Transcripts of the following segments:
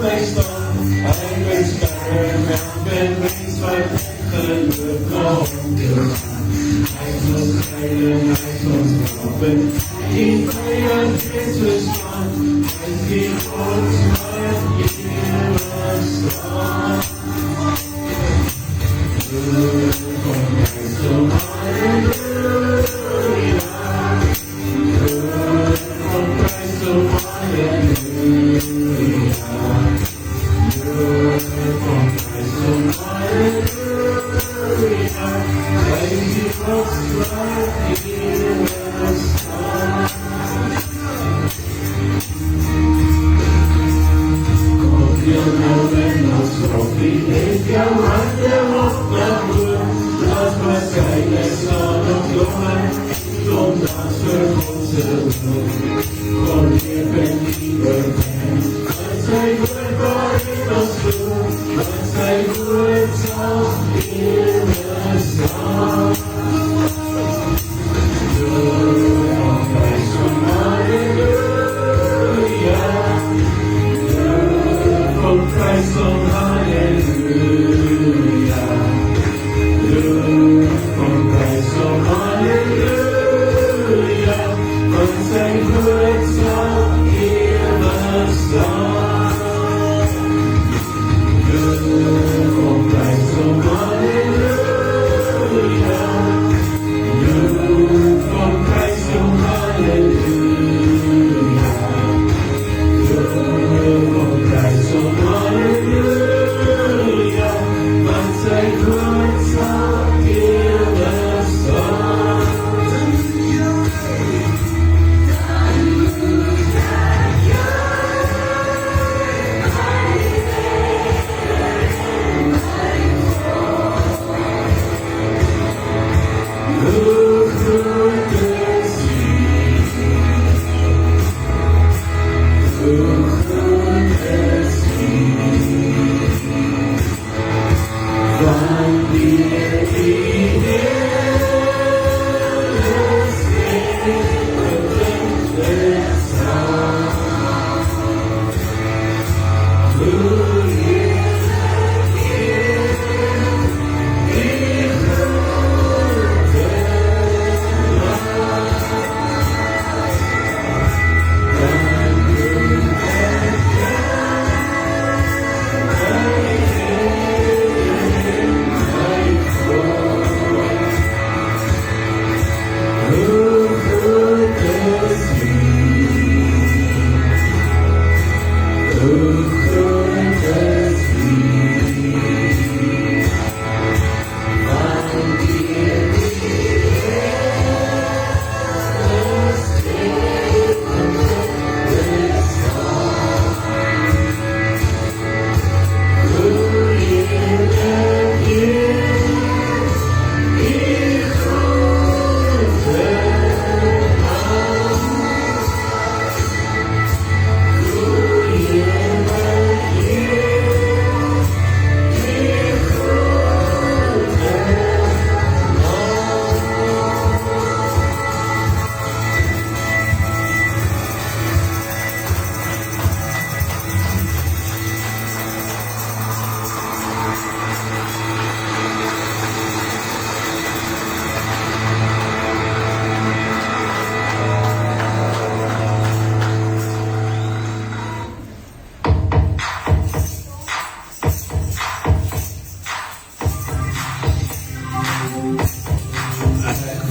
Christ on. I was better mountain raised by heaven with no I was silent, I was open. He prayed, Jesus gone. As he holds my ear was gone. So hallelujah. So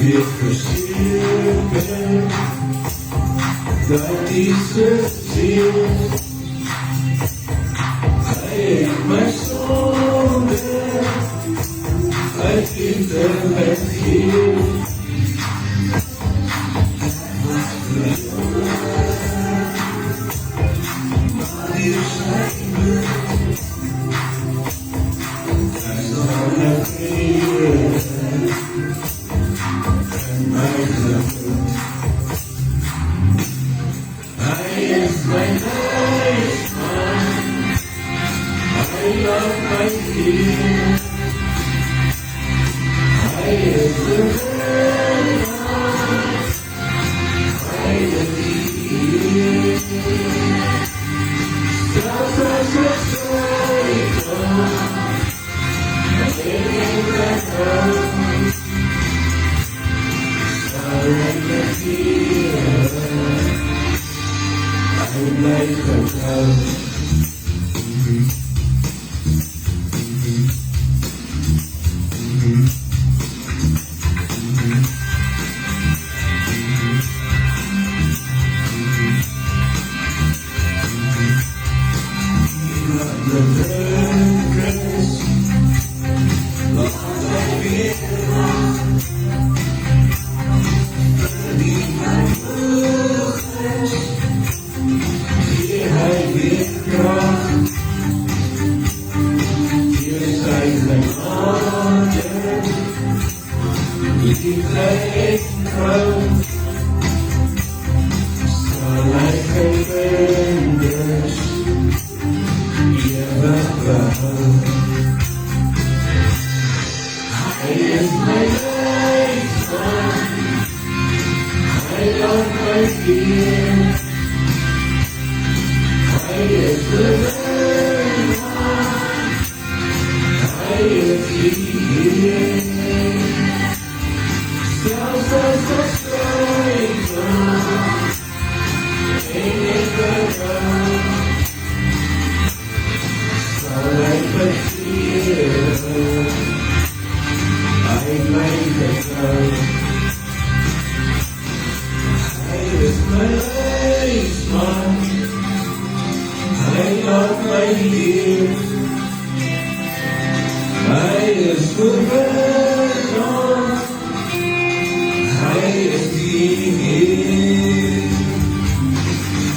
Wir verstehen, that dieses Ziel I my soul I think that I'm here.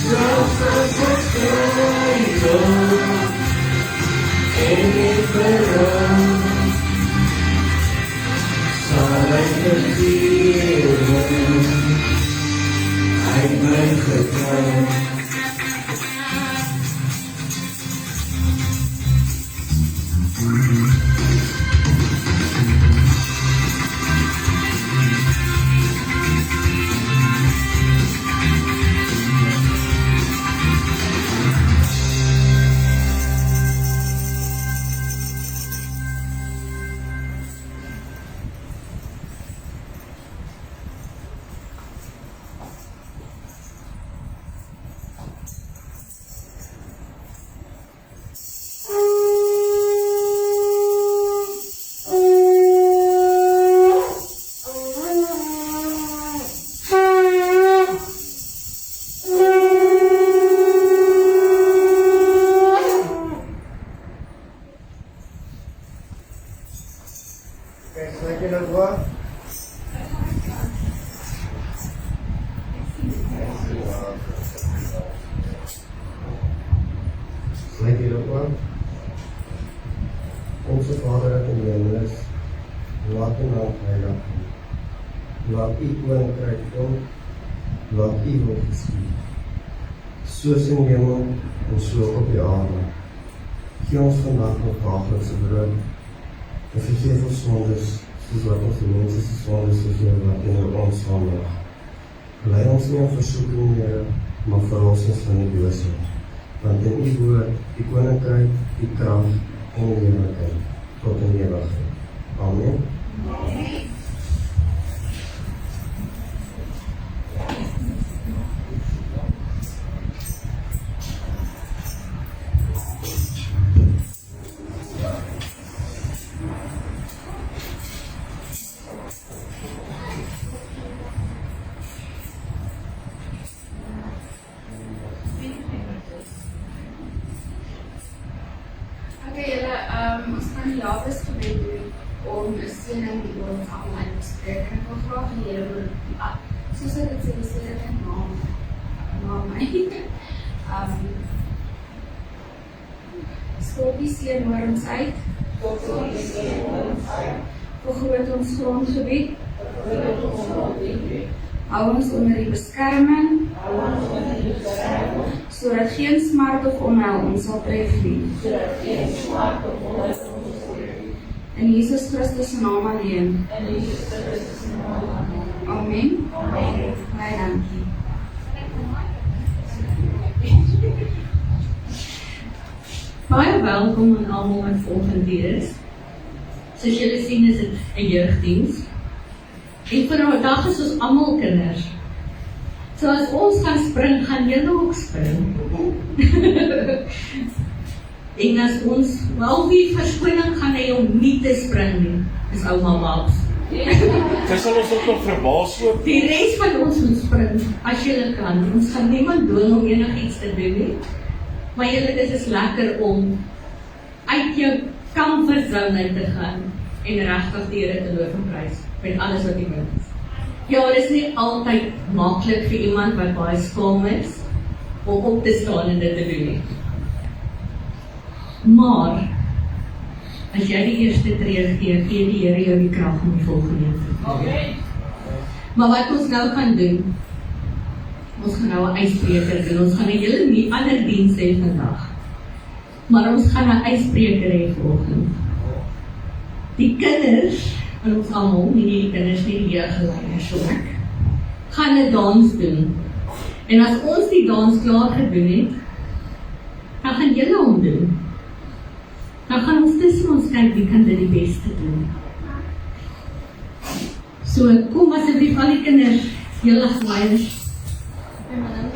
Selfs as ek struikel, en ek verhou, sal ek vergeet, hy bly getrou. Onze Vader wat in die hemel is, laat uw naam heilig worden. Laat uw koninkrijk komen, laat uw wil geskied. Soos in die hemel en so op die aarde. Gee ons vandag ons daaglikse brood en vergeef ons sondes, soos wat ons die mense se sondes vergeef wat teenoor ons sondig. Lei ons nie in versoeking, Here, maar verlos ons van die bose. Want in u woord, die koninkryk, die krag en die heerlikheid tot in ewigheid. Amen. Ons gaan die Jabes gebed doen om 'n seëning die ons almal uitspreek. En ek wil graag die Here wil soos ek dit sê, die seëning na my. Skop die seën oor ons uit. Vergroot ons grondgebied. Hou ons onder die beskerming. Sodat geen smart of onheil ons sal tref nie. In Jesus Christus se naam alleen. Amen. Baie dankie. Baie welkom aan almal wat vanoggend hier is. Soos julle sien is dit 'n jeugdiens. En vir 'n dag is ons almal kinders. So as ons gaan spring, gaan julle ook spring. En as ons wel wie verskoning gaan hy om nie te spring nie, is ouma Babs. Sy sal ons ook nog verbaas ook. Die res van ons moet spring, as julle kan. Ons gaan niemand dwing om enigiets te doen nie. Maar julle, dit is lekker om uit jou comfortzone uit te gaan en regtig die Here te loof en prys met alles wat jy wil. Ja, dit is nie altyd maklik vir iemand wat baie skaam is om op te staan en dit te doen nie. Maar as jy die eerste tree gee, gee die Here jou die krag om die volgende te doen. Maar wat ons nou gaan doen, ons gaan nou 'n ysbreker doen. Ons gaan 'n hele ander diens hê vandag. Maar ons gaan 'n ysbreker hê vanoggend. Die kinders, en ons almal, nie die kinders nie, die jeugleiers ook, gaan 'n dans doen. En as ons die dans klaar gedoen het, dan gaan julle hom doen. Dan gaan ons tussen ons kyk wie kan dit die beste doen. So kom asseblief al die kinders, julle leiers. My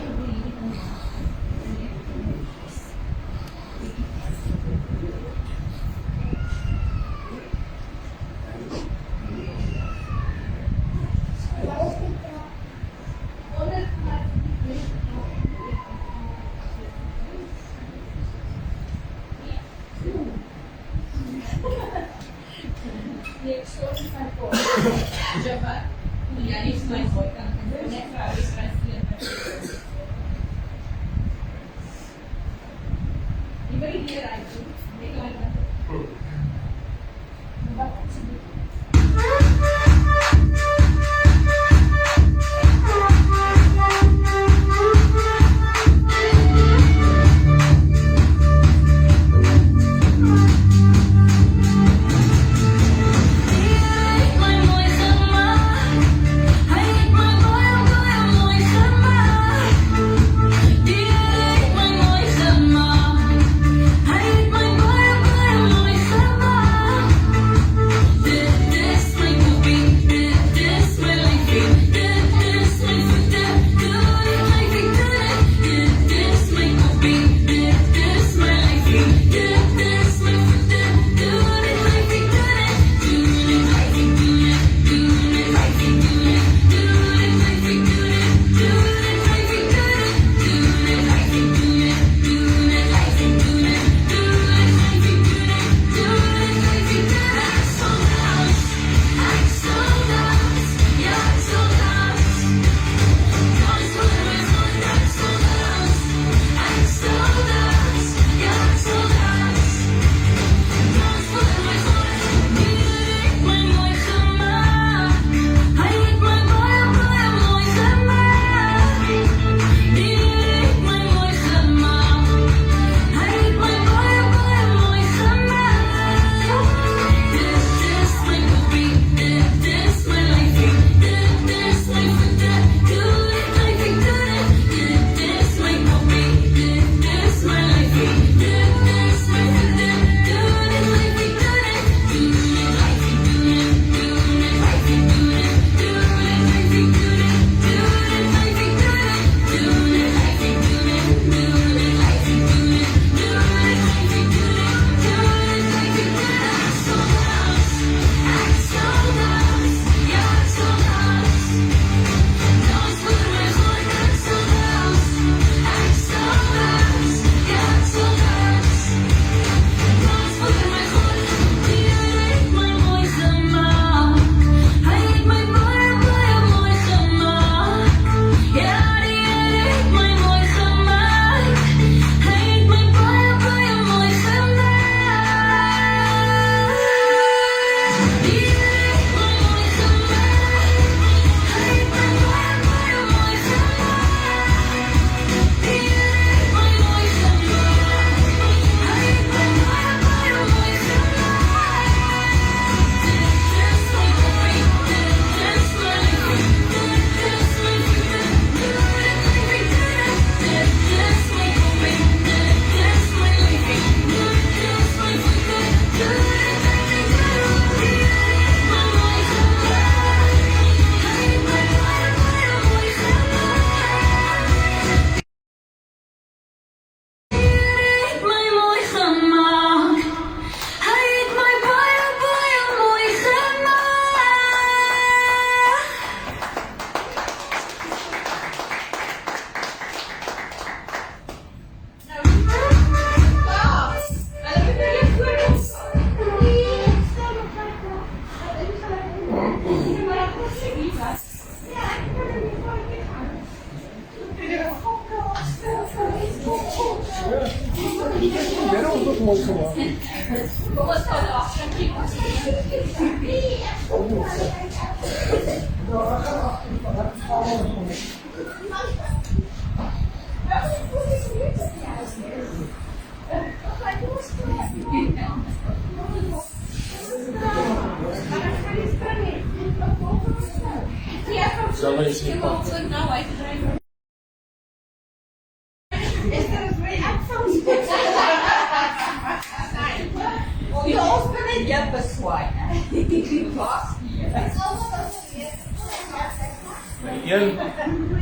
Een,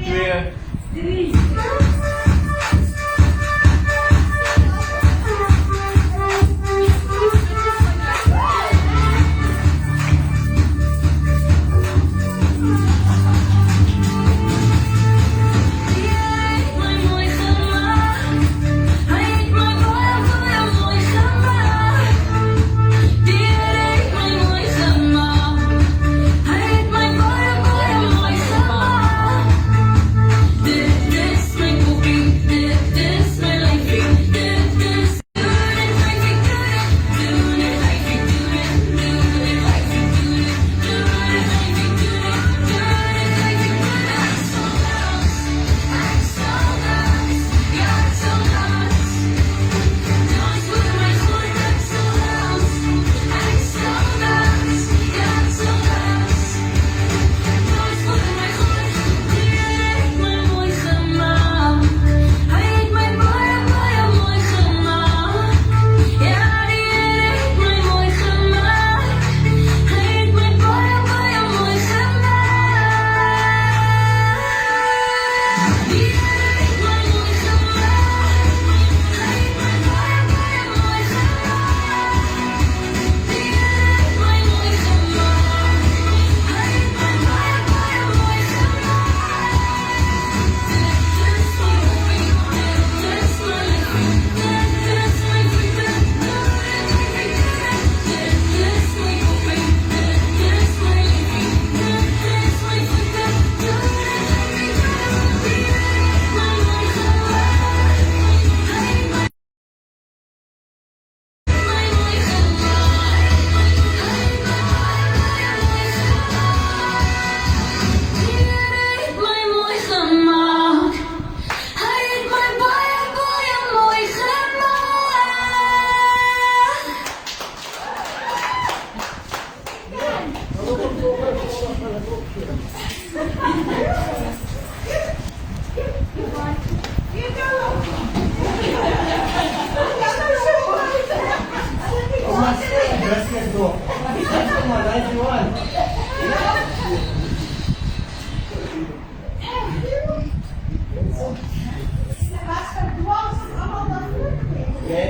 twee,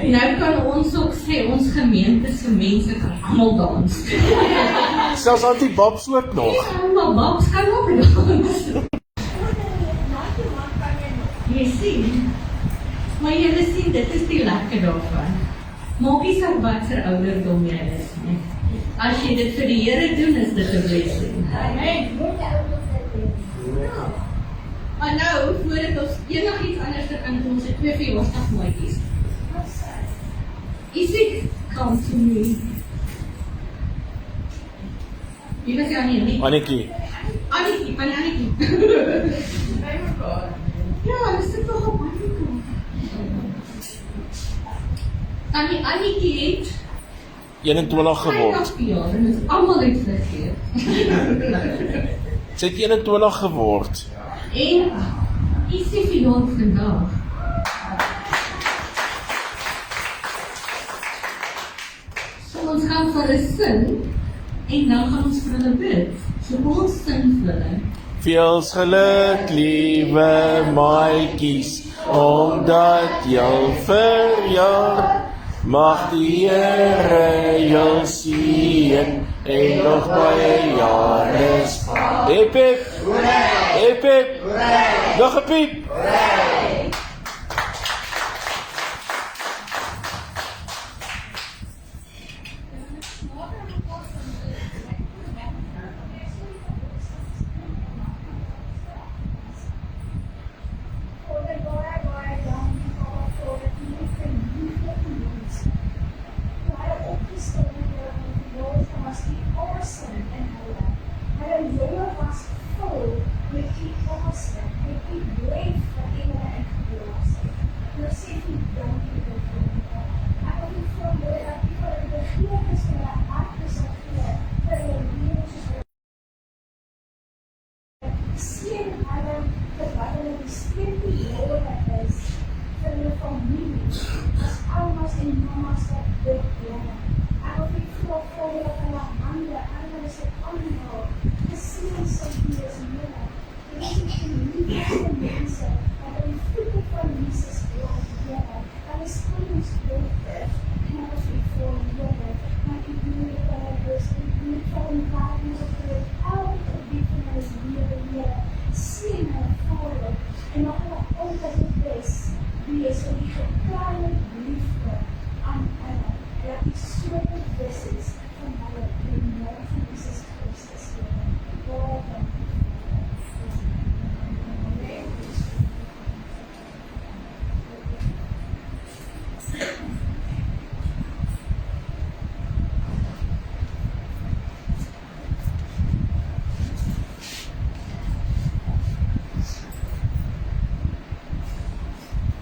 Nou kan ons ook sê, ons gemeente se mense kan almal dans. selfs anti-babs ook nog. Ja, maar babs kan ook dans. Jy sien, maar julle sien, dit is die lekker daarvan. Maak nie saak wat se ouderdom jy is nie. As jy dit vir die Here doen, is dit 'n blessing. Amen. Maar nou, voordat ons enigiets anders kan doen, ons het 2 verjaarsdagmaatjies. Isaac, come to me. Wie was jou nie? Annetjie, Annetjie, van Annetjie. Ja, hulle sit nog op Annetjie. Annetjie het 21 geword. Ja, en is almal het vergeet. Sy het 21 geword. En is die verjaar vandag. So ons gaan vir 'n sin en dan gaan ons vir hulle bid. So kom ons sing vir hulle. Veels geluk, liewe maatjies, omdat jou verjaar. Mag die Here jou seën en nog baie jare spaar. Hip hip, hip hip, nog 'n piep. skooldochter en als ik voor een jongen, maar ik doe dus niet van een paar uur op de elke week van mijn leven zien en volgen en nog wel altijd het best. Die is een kleine liefde aan Ella. Dat is zo het beste van alle vrienden van Jezus Christus.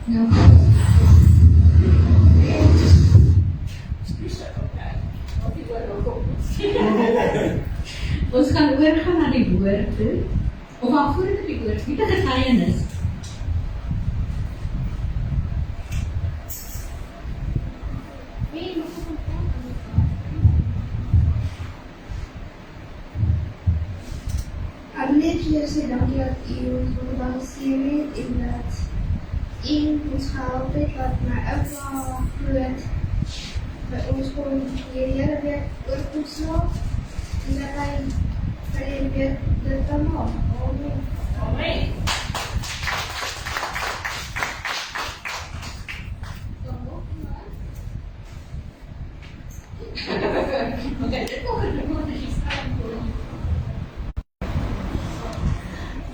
Nou, ons gaan oorgaan na die woord toe. Of al voordat die woord, wie het getuienis? Ek wil net vir julle sê dankie dat u ons gebalanseer het en dat u ons gehelp het wat my ouma groot by ons kon die hele week oorkom slaap en dat hy vir die week dit kan maak. Amen. Amen.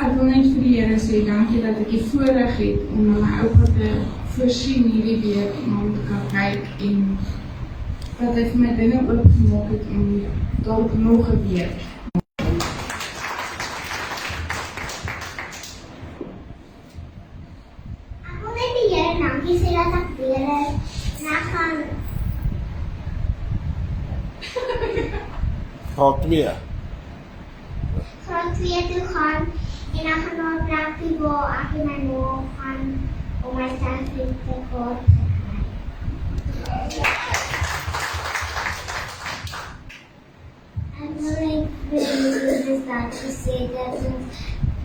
Ek wil net vir die Here sê dankie dat ek die voorreg het om na my oupa te voorsien hierdie week en om te kan kyk en dat hy vir my dinge oopgemaak het om dalk nog 'n week. Ek wil net die Here dankie sê dat ek weer is en ek gaan Graad 2. graad 2 toe gaan en ek gaan na 'n plekkie waar ek en my ma gaan om my sertifikaat te kry. Ek wil net vir julle dankie sê dat ons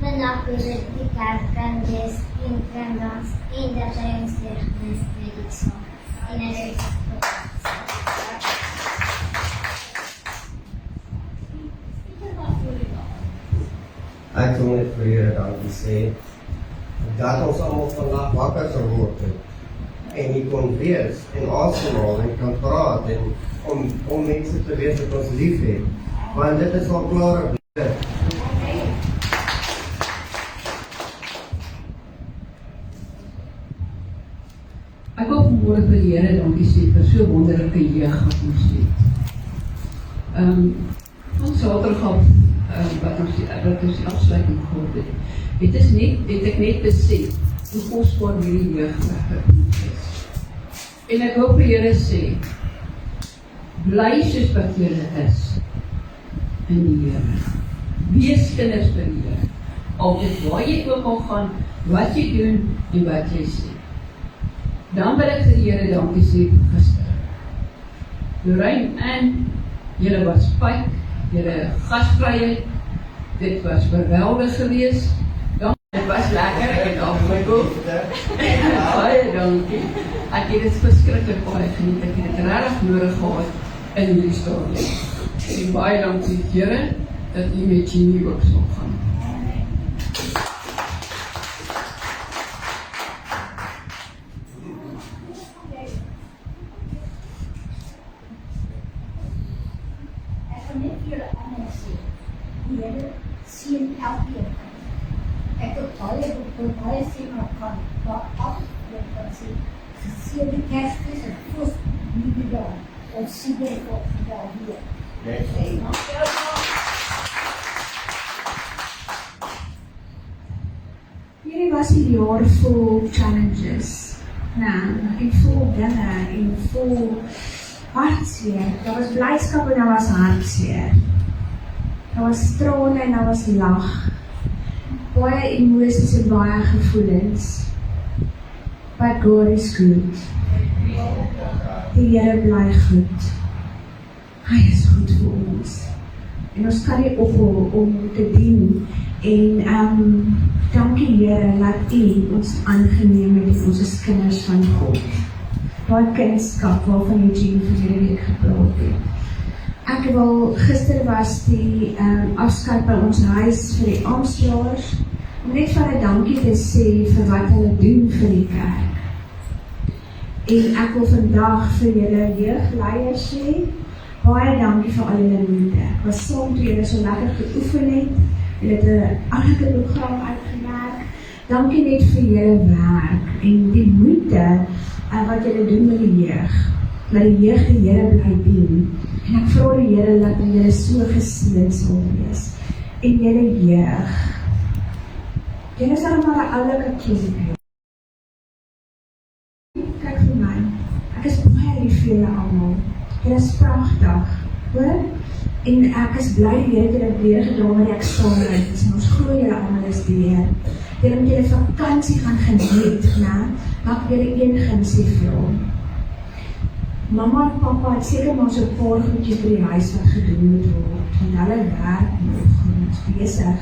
vandag weer die kerk kan wees en kan dans en dat hy ons terugneem met die song. En hy is Ek wil net vir die Here dankie sê dat ons almal vandag wakker geword het en nie kon wees en asemhaal en kan praat en om mense te weet dat ons lief het. Want dit is al klare blinde. Ek wil vanmôre vir die Here dankie sê vir so wonderlike jeug wat ons het. Ons Saterdag wat ons die afsluiting gehad het, het ek net besef hoe kosbaar hierdie jeug vir ons is. En ek wil vir die Here sê, bly soos wat julle is in die Here. Wees kinders vir die Here. Altyd waar jy ook al gaan, wat jy doen en wat jy sê. Dan wil ek vir die Here dankie sê vir gister. Lorraine en julle was fyk, julle gasvryheid, dit was geweldig geweest. Dit was lekker, ek het afgekoop. Baie dankie. Ek het dit verskriklik baie geniet, ek het dit regtig nodig gehad in hierdie stadium. En baie dankie Here, dat u met Jeannie ook sal gaan. Ek wil net vir julle almal sê, die Here sien elkeen. Ek het baie sien maar kan, maar afgelopen kan sê, geseën die Kersfees en voos nuwe jaar. Ons sien dit op vandag hier. Hierdie was 'n jaar vol challenges. En vol dinge en vol hartseer. Daar was blydskap en daar was hartseer. Daar was trane en daar was lag. Baie emosies en baie gevoelens. But God is good. Die Here bly goed. Hy is goed vir ons. En ons kan nie ophou om te dien. En dankie Here dat U ons aangeneem het as ons is kinders van God. daai kunskap waarvan Eugene verlede week gepraat het. Ek wil, gister was die afskeid by ons huis vir die Amsterdamers, om net van 'n dankie te sê vir wat hulle doen vir die kerk. En ek wil vandag vir julle jeugleiers sê, baie dankie vir al julle moeite. Ek was saam toe julle so lekker geoefen het, julle het 'n ander program uitgewerk. Dankie net vir julle werk en die moeite wat julle doen met die jeug. Dat die jeug die Here bly dien. En ek vra die Here dat julle so geseën sal wees. En julle jeug. Julle is allemaal 'n oulike klomp. Kyk vir my. Ek is baie lief vir julle almal. Julle is pragtig, hoor? En ek is bly die Here het julle weer gedra met die eksamen. En ons glo julle almal is deur. Julle moet julle vakansie gaan geniet, né? Maar ek wil julle een gunsie vra. Mamma en pappa het seker maar so 'n paar goedjies by die huis wat gedoen moet word. En hulle werk en ons besig.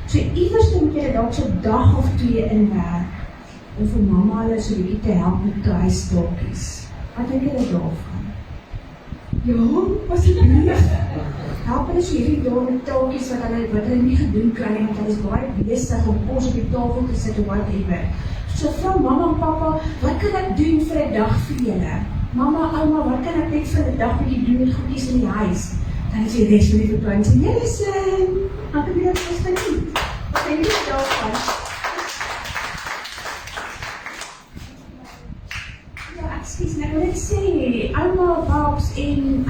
So iewers moet jy dalk so 'n dag of 2 inwerk om vir mamma hulle so 'n bietjie te help met die huisstokkies. Wat dink julle daarvan? Ja, was dit nie? Help hulle so hierdie dae met taaltjies wat hulle nie gedoen kry nie, want hulle is baie besig om kos op die tafel te sit of whatever. So vra mamma en pappa, wat kan ek doen vir 'n dag vir julle? Mamma, ouma, wat kan ek net vir 'n dag bietjie doen met goedjies in die huis? Dan is die res van die vakansie. Julle sien, dan kan jy dit vas geniet. Wat dink jy daarvan? Ja, ekskuus, ek wil net sê, ouma, paps en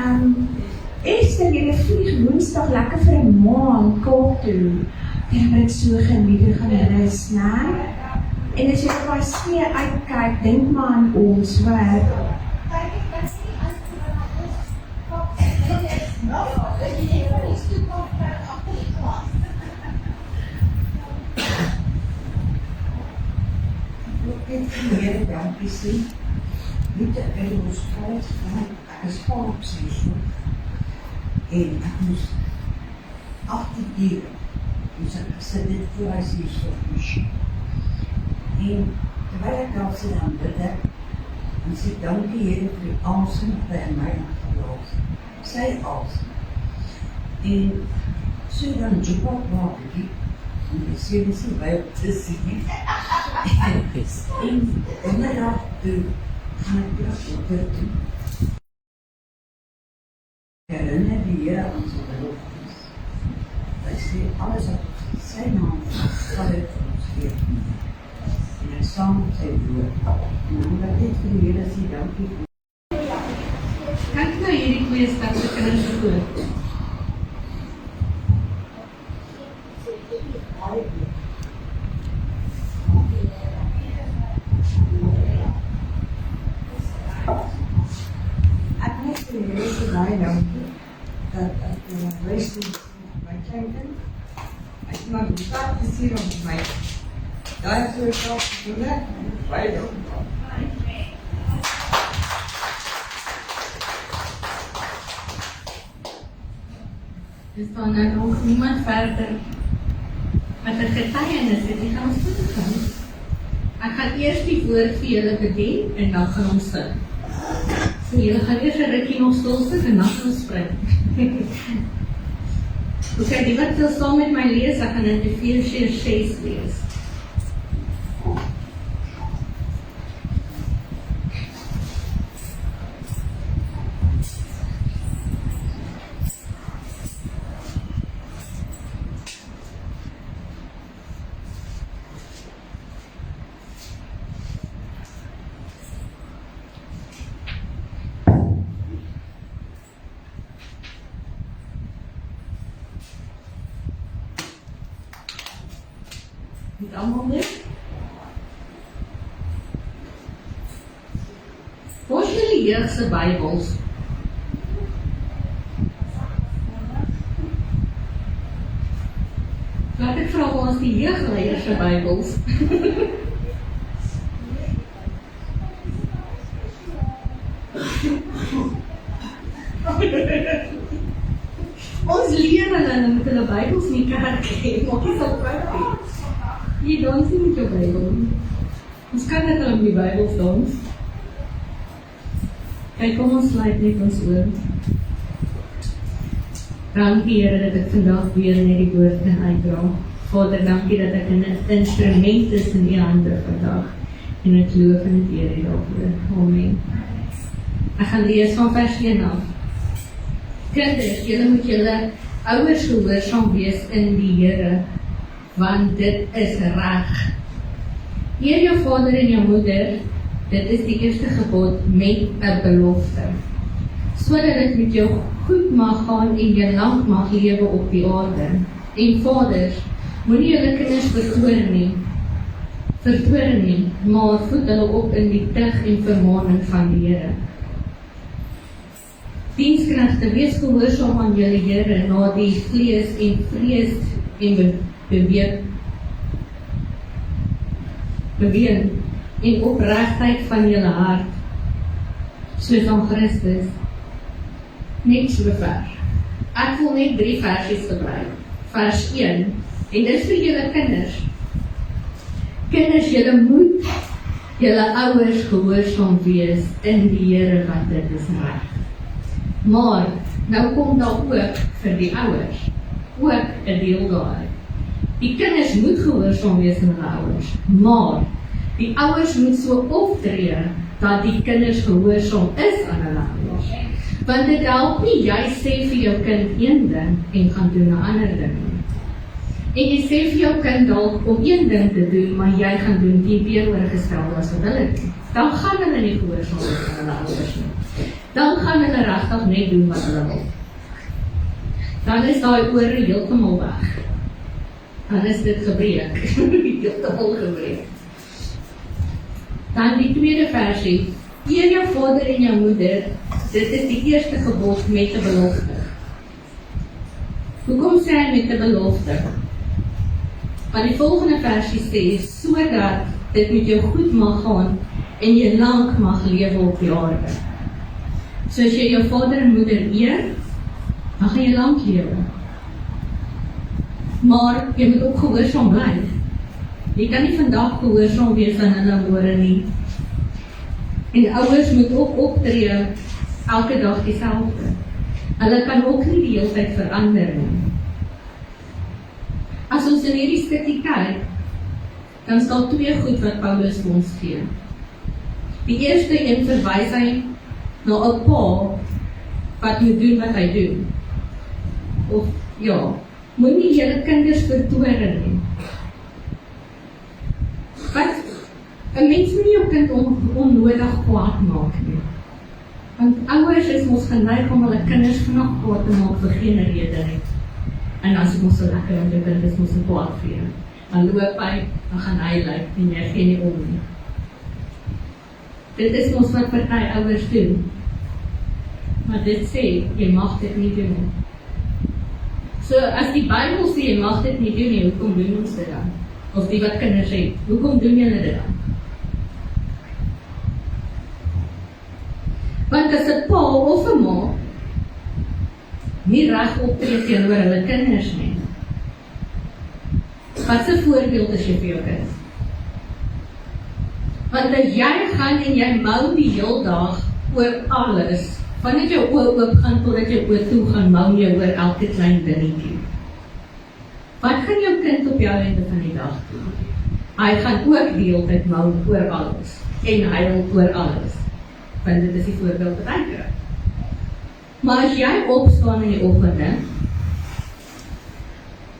Esther, julle vlieg Woensdag lekker vir 'n maand Kaap toe. Julle moet dit so geniet en gaan rus, né? En as jy op daai see uitkyk, dink maar aan ons, hoor. Ek wil die Here dankie sê. Niet ek in ons veld gaan, ek is vol op sy soek. En ek moes 18 uur, dus ek sit dit voor hy sy soek. En terwyl ek daar sit aan bid ek, en sê dankie Here vir die asem wat hy in my ingelaat. Sy asem. En so dan joep ek maar bietjie, en ek sê dis nie baie op te sien nie. En onderdag toe gaan ek terug toe. Herinner die Here aan sy beloftes. Hy sê alles wat sy naam sal hy vir ons gee. En hy saam met sy woord. En omdat dit vir die Here sê dankie. Kyk nou hierdie twee stapse kinders se voor. Ek net vir die Here sê baie dankie dat ek huis toe my kleinkind. Ek het maar besluit te sien om my daai soort saak te doen. Baie dankie. Er staan nou nog niemand verder met 'n getuienis het, die gaan ons goed gaan. Ek gaan eers die woord vir julle bedien en dan gaan ons sing. So julle gaan eers 'n rukkie nog stil sit en dan gaan ons spring. Okay, die wat wil saam met my lees, ek gaan in Efesiërs 6 lees. Met allemaal mee? Waar is jullie jeugse Bijbels? Laat ik vragen, waar is die jeugdleiders Bijbels? Ons leer hulle met hulle Bijbels in die kerk hê, maak nie so fout nie. Jy dans nie met jou Bijbel. Ons kan net met die Bijbels dans. Kyk, kom ons sluit net ons oor. Dankie Here dat ek vandag weer net die woord kan uitdra. Vader, dankie dat ek 'n instrument is in U hande vandag. En ek loof en ek eer U daarvoor. Amen. Ek gaan lees van vers 1 af. Kinders, julle moet julle ouers gehoorsaam wees in die Here, want dit is reg. Eer jou vader en jou moeder, dit is die eerste gebod met 'n belofte, sodat dit met jou goed mag gaan en jy lank mag lewe op die aarde. En vaders, moenie julle kinders vertoorn nie, maar voed hulle op in die tug en vermaaning van die Here. Diensknegte, wees gehoorsaam aan julle Here na die vlees en vrees en beween en opregtheid van julle hart, soos aan Christus. Net so ver. Ek wil net 3 versies gebruik. Vers 1, en dis vir julle kinders. Kinders, julle moet julle ouers gehoorsaam wees in die Here, want dit is reg. Maar, nou kom daar ook vir die ouers, ook 'n deel daar. Die kinders moet gehoorsaam wees aan hulle ouers, maar die ouers moet so optree dat die kinders gehoorsaam is aan hulle ouers. Want dit help nie jy sê vir jou kind een ding en gaan doen 'n ander ding nie. En jy sê vir jou kind dalk om een ding te doen, maar jy gaan doen die teenoorgestelde as wat hulle doen. Dan gaan hulle nie gehoorsaam wees aan hulle ouers nie. Dan gaan hulle regtig net doen wat hulle wil. Dan is daai ore heeltemal weg. Dan is dit gebreek. Heeltemal gebreek. Dan die tweede versie. Eer jou vader en jou moeder. Dit is die eerste gebod met 'n belofte. Hoekom sê hy met 'n belofte? Want die volgende versie sê, sodat dit met jou goed mag gaan en jy lank mag lewe op die aarde. So as jy jou vader en moeder eer, dan gaan jy lank lewe. Maar jy moet ook gehoorsaam bly. Jy kan nie vandag gehoorsaam wees aan hulle môre nie. En ouers moet ook optree elke dag dieselfde. Hulle kan ook nie die hele tyd verander nie. As ons in hierdie stukkie kyk, dan is daar 2 goed wat Paulus vir ons gee. Die eerste een verwys hy na 'n pa wat moet doen wat hy doen. Of ja, moenie julle kinders vertoorn nie. Wat 'n mens moet nie jou kind onnodig kwaad maak nie. Want ouers is mos geneig om hulle kinders vinnig kwaad te maak vir geen rede nie. En as dit mos so lekker om jou kind is mos 'n kwaad vir jou. Dan loop hy, dan gaan hy lyk en jy gee nie om nie. Dit is mos wat party ouers doen. Maar dit sê, jy mag dit nie doen nie. So, as die Bybel sê, jy mag dit nie doen nie, hoekom doen ons dit dan? Of die wat kinders het, hoekom doen julle dit dan? Want as 'n pa of 'n ma nie reg optree teenoor hulle kinders nie, wat 'n voorbeeld is jy vir jou kind? Want as jy gaan en jy mou die heel dag oor alles, vandat jou oë oop gaan totdat jou oë toe gaan, mou jy oor elke klein dingetjie. Wat gaan jou kind op jou einde van die dag doen? Hy gaan ook die hele tyd mou oor alles en huil oor alles. Want dit is die voorbeeld wat hy kry. Maar as jy opstaan in die oggende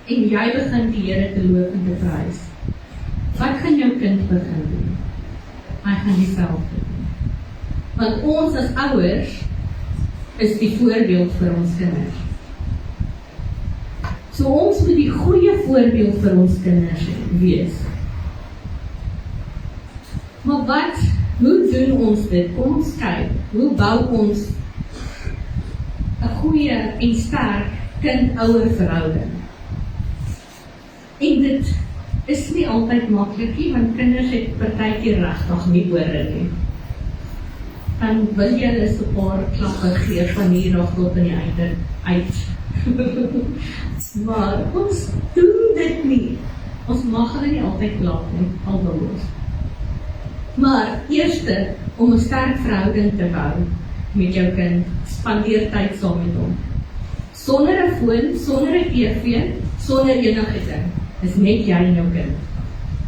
en jy begin die Here te loof en te prys, wat gaan jou kind begin doen? Hy gaan dieselfde doen. Want ons as ouers is die voorbeeld vir ons kinders. So ons moet die goeie voorbeeld vir ons kinders wees. Maar hoe doen ons dit? Kom ons kyk, hoe bou ons 'n goeie en sterk kind-ouer verhouding? En dit is nie altyd maklik nie, want kinders het partykeer regtig nie ore nie. Dan wil jy hulle so 'n paar klappe gee van hier af tot in die einde uit. Maar ons doen dit nie. Ons mag hulle nie altyd laat nie, al wil ons. Maar eerste, om 'n sterk verhouding te bou, met jou kind, spandeer tyd saam met hom. Sonder 'n foon, sonder 'n TV, sonder enige ding. Dis net jy en jou kind.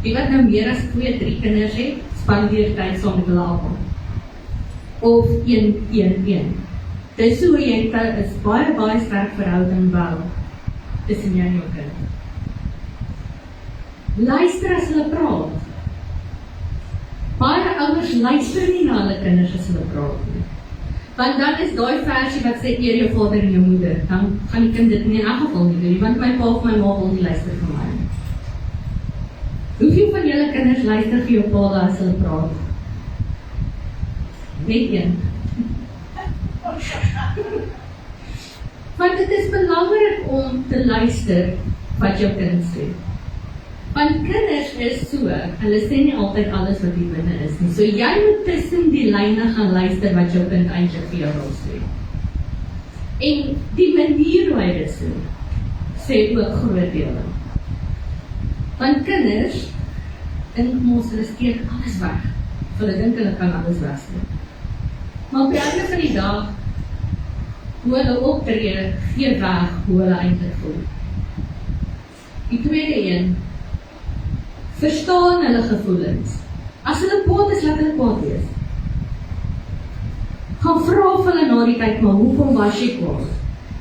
Die wat nou meer as 2, 3 kinders het, spandeer tyd saam met hulle almal. Of 1. Dis hoe jy is baie sterk verhouding bou tussen jy en jou kind. Luister as hulle praat. Baie ouers luister nie na hulle kinders as hulle praat nie. Want dan is daai versie wat sê eer jou vader en jou moeder, dan gaan die kind dit nie in elk geval nie doen, want my pa of my ma wil nie luister vir my. Hoeveel van julle kinders luister vir jou pa as hulle praat? Net 1. Want dit is belangrik om te luister wat jou kind sê. Want kinders is so, hulle sê nie altyd alles wat die binne is nie. So jy moet tussen die lyne gaan luister wat jou kind eintlik vir jou wil sê. En die manier hoe hy dit sê ook groot dele. Want kinders dink mos hulle steek alles weg. Hulle dink hulle kan alles wegsteek. Maar op die einde van die dag, hoe hulle optree, gee weg hoe hulle eintlik voel. Die tweede een, verstaan hulle gevoelens. As hulle kwaad is, laat hulle kwaad wees. Gaan vra of hulle na die tyd, maar hoekom was jy kwaad?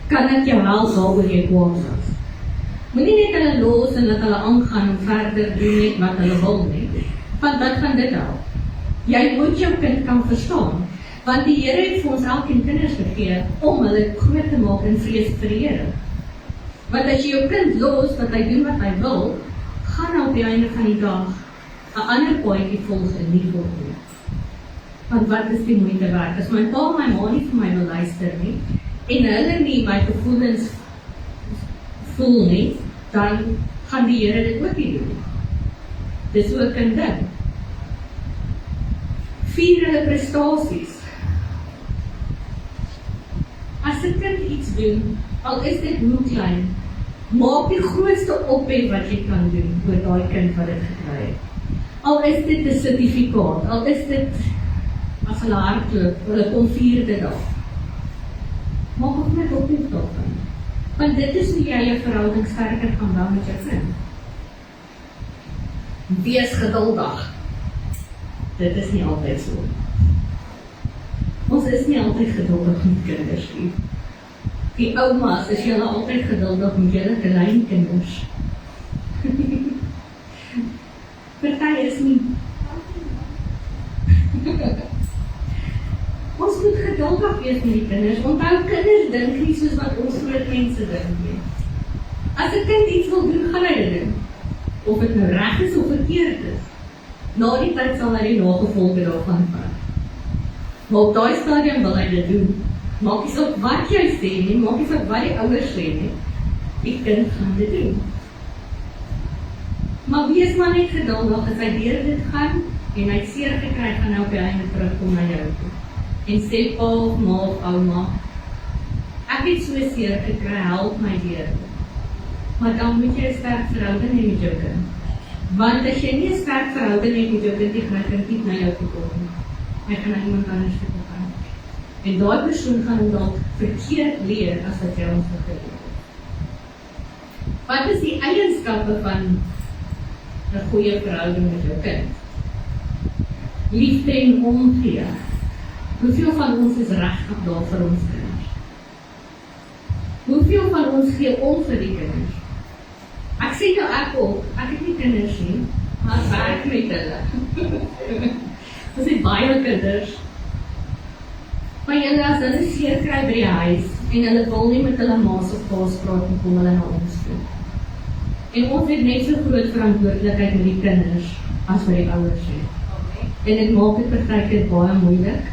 Kan ek jou help waaroor jy kwaad was? Moenie net hulle los en dat hulle aangaan en verder doen net wat hulle wil nie. Want wat gaan dit help? Jy moet jou kind kan verstaan. Want die Here het vir ons elkeen kinders gegee om hulle groot te maak in vrees vir die Here. Want as jy jou kind los, wat hy doen wat hy wil, gaan nou op die einde van die dag 'n ander paadjie volg en nie volg nie. Want wat is die moeite werd? As my pa en my ma nie vir my wil luister nie, en hulle nie my gevoelens voel nie, dan gaan die Here dit ook nie doen. Dis ook 'n ding. Vier hulle prestasies. As 'n kind iets doen, al is dit hoe klein, maak die grootste ophef wat jy kan doen oor daai kind wat dit gekry het. Al is dit 'n sertifikaat, al is dit as hulle hardloop, hulle kom 4de dag. Maak ook net ophef daarvan. Want dit is hoe jy jou verhouding sterker gaan bou met jou kind. Wees geduldig. Dit is nie altyd so. Ons is nie altyd geduldig met kinders nie. Die oumas, is julle altyd geduldig met julle kleinkinders? Party is nie. Ons moet geduldig wees met die kinders. Onthou, kinders dink nie soos wat ons groot mense dink nie. As 'n kind iets wil doen, gaan hy dit doen. Of dit nou reg is of verkeerd is. Na die tyd sal hy die nagevolge daarvan vat. Maar op daai stadium wil hy dit doen. Maak nie saak wat jy sê nie, maak nie saak wat die ouers sê nie. Die kind gaan dit doen. Maar wees maar net geduldig as hy deur dit gaan en hy seer gekry, gaan hy op die einde terugkom na jou toe. En sê pa of ma of ouma, ek het so seer gekry, help my deur. Maar dan moet jy 'n sterk verhouding hê met jou kind. Want as jy nie 'n sterk verhouding het met jou kind, jy gaan kind nie na jou toe kom nie. Hy gaan na iemand anders toe gaan. En daai persoon gaan hom dalk verkeerd leer as wat jy ons geleer het. Wat is die eienskappe van 'n goeie verhouding met jou kind? Liefde en omgee. Hoeveel van ons is regtig daar vir ons kinders? Hoeveel van ons gee om vir die kinders? Ek sê nou ek ook, ek het nie kinders nie, maar ek werk met hulle. Ons het baie kinders. Maar julle, as hulle seer kry by die huis, en hulle wil nie met hulle ma's of pa's praat en kom hulle na ons toe. En ons het net so groot verantwoordelikheid met die kinders, as wat die ouers het. En dit maak dit partykeer baie moeilik.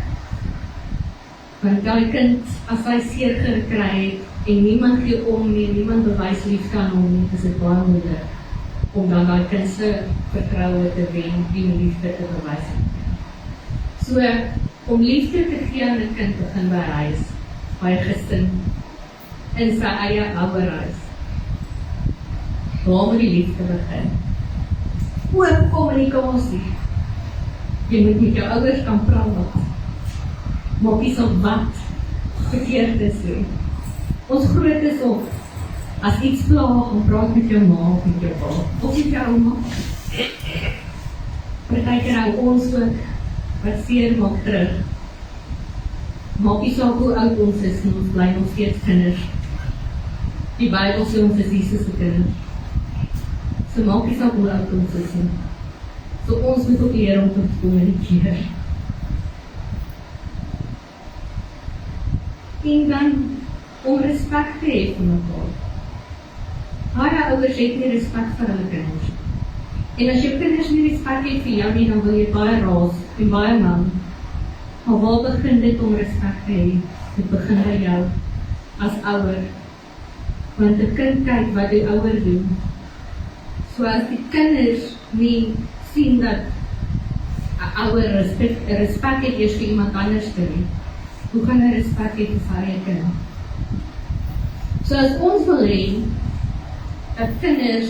Want die kind, as hy seer gekry het, en niemand gee om nie, niemand bewys liefde aan hom nie, is dit baie moeilik, om dan die kind se vertroue te wen, en liefde te bewys. So, om liefde te gee aan 'n kind begin by huis, by gesin, in sy eie ouerhuis. Waar moet die liefde begin? Oop kommunikasie. Jy moet met jou ouers kan praat. maak nie saak wat verkeerd is nie. Ons groot is op, as iets pla, gaan praat met jou ma of met jou pa, of met jou ouma. Partykeer hou ons ook, wat seer maak terug. Maak nie saak hoe oud ons is, en ons bly nog steeds kinders. Die Bybel sê ons is Jesus se kinders. So maak nie saak hoe oud ons is nie. So ons moet ook leer om te kommunikeer. En dan om respek te hê vir mekaar. Baie ouers het nie respek vir hulle kinders. En as jou kinders nie respek het vir jou nie, dan wil jy baie raas en baie man. Maar waar begin dit om respek te hê? Dit begin by jou as ouer. Want 'n kind kyk wat die ouer doen. So as die kinders nie sien dat 'n ouer respek het eers vir iemand anders te nie, hoe kan hy respek hê vir sy eie kind? So as ons wil hê dat kinders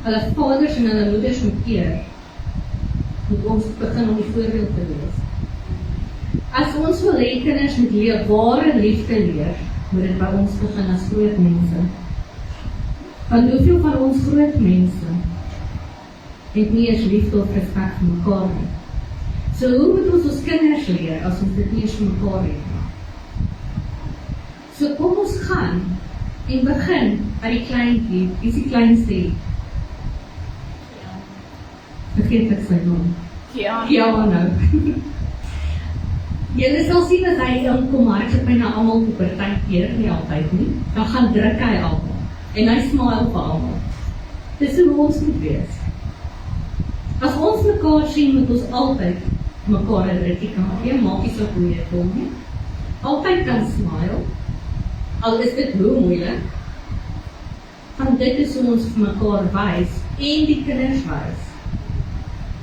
hulle vaders en hulle moeders moet eer, moet ons begin om die voorbeeld te wees. As ons wil hê kinders moet leer ware liefde leer, moet dit by ons begin as groot mense. Want hoeveel van ons groot mense het nie eens liefde of respek vir mekaar nie. So hoe moet ons kinders leer as ons dit nie eens vir mekaar het? So kom ons gaan en begin by die kleintjie. Wie is die kleinste? Vergeet ek sy naam. Ja, nou. Julle sal sien as hy kom hardloop na almal op partykeer, nie altyd nie. Dan gaan druk hy almal en hy smile vir almal. Dis hoe ons moet wees. As ons mekaar sien, moet ons altyd mekaar 'n drukkie kan gee, maak nie so hoe jy kom nie. Altyd kan smile, al is dit hoe moeilik. Want dit is hoe ons vir mekaar wys en die kinders wys.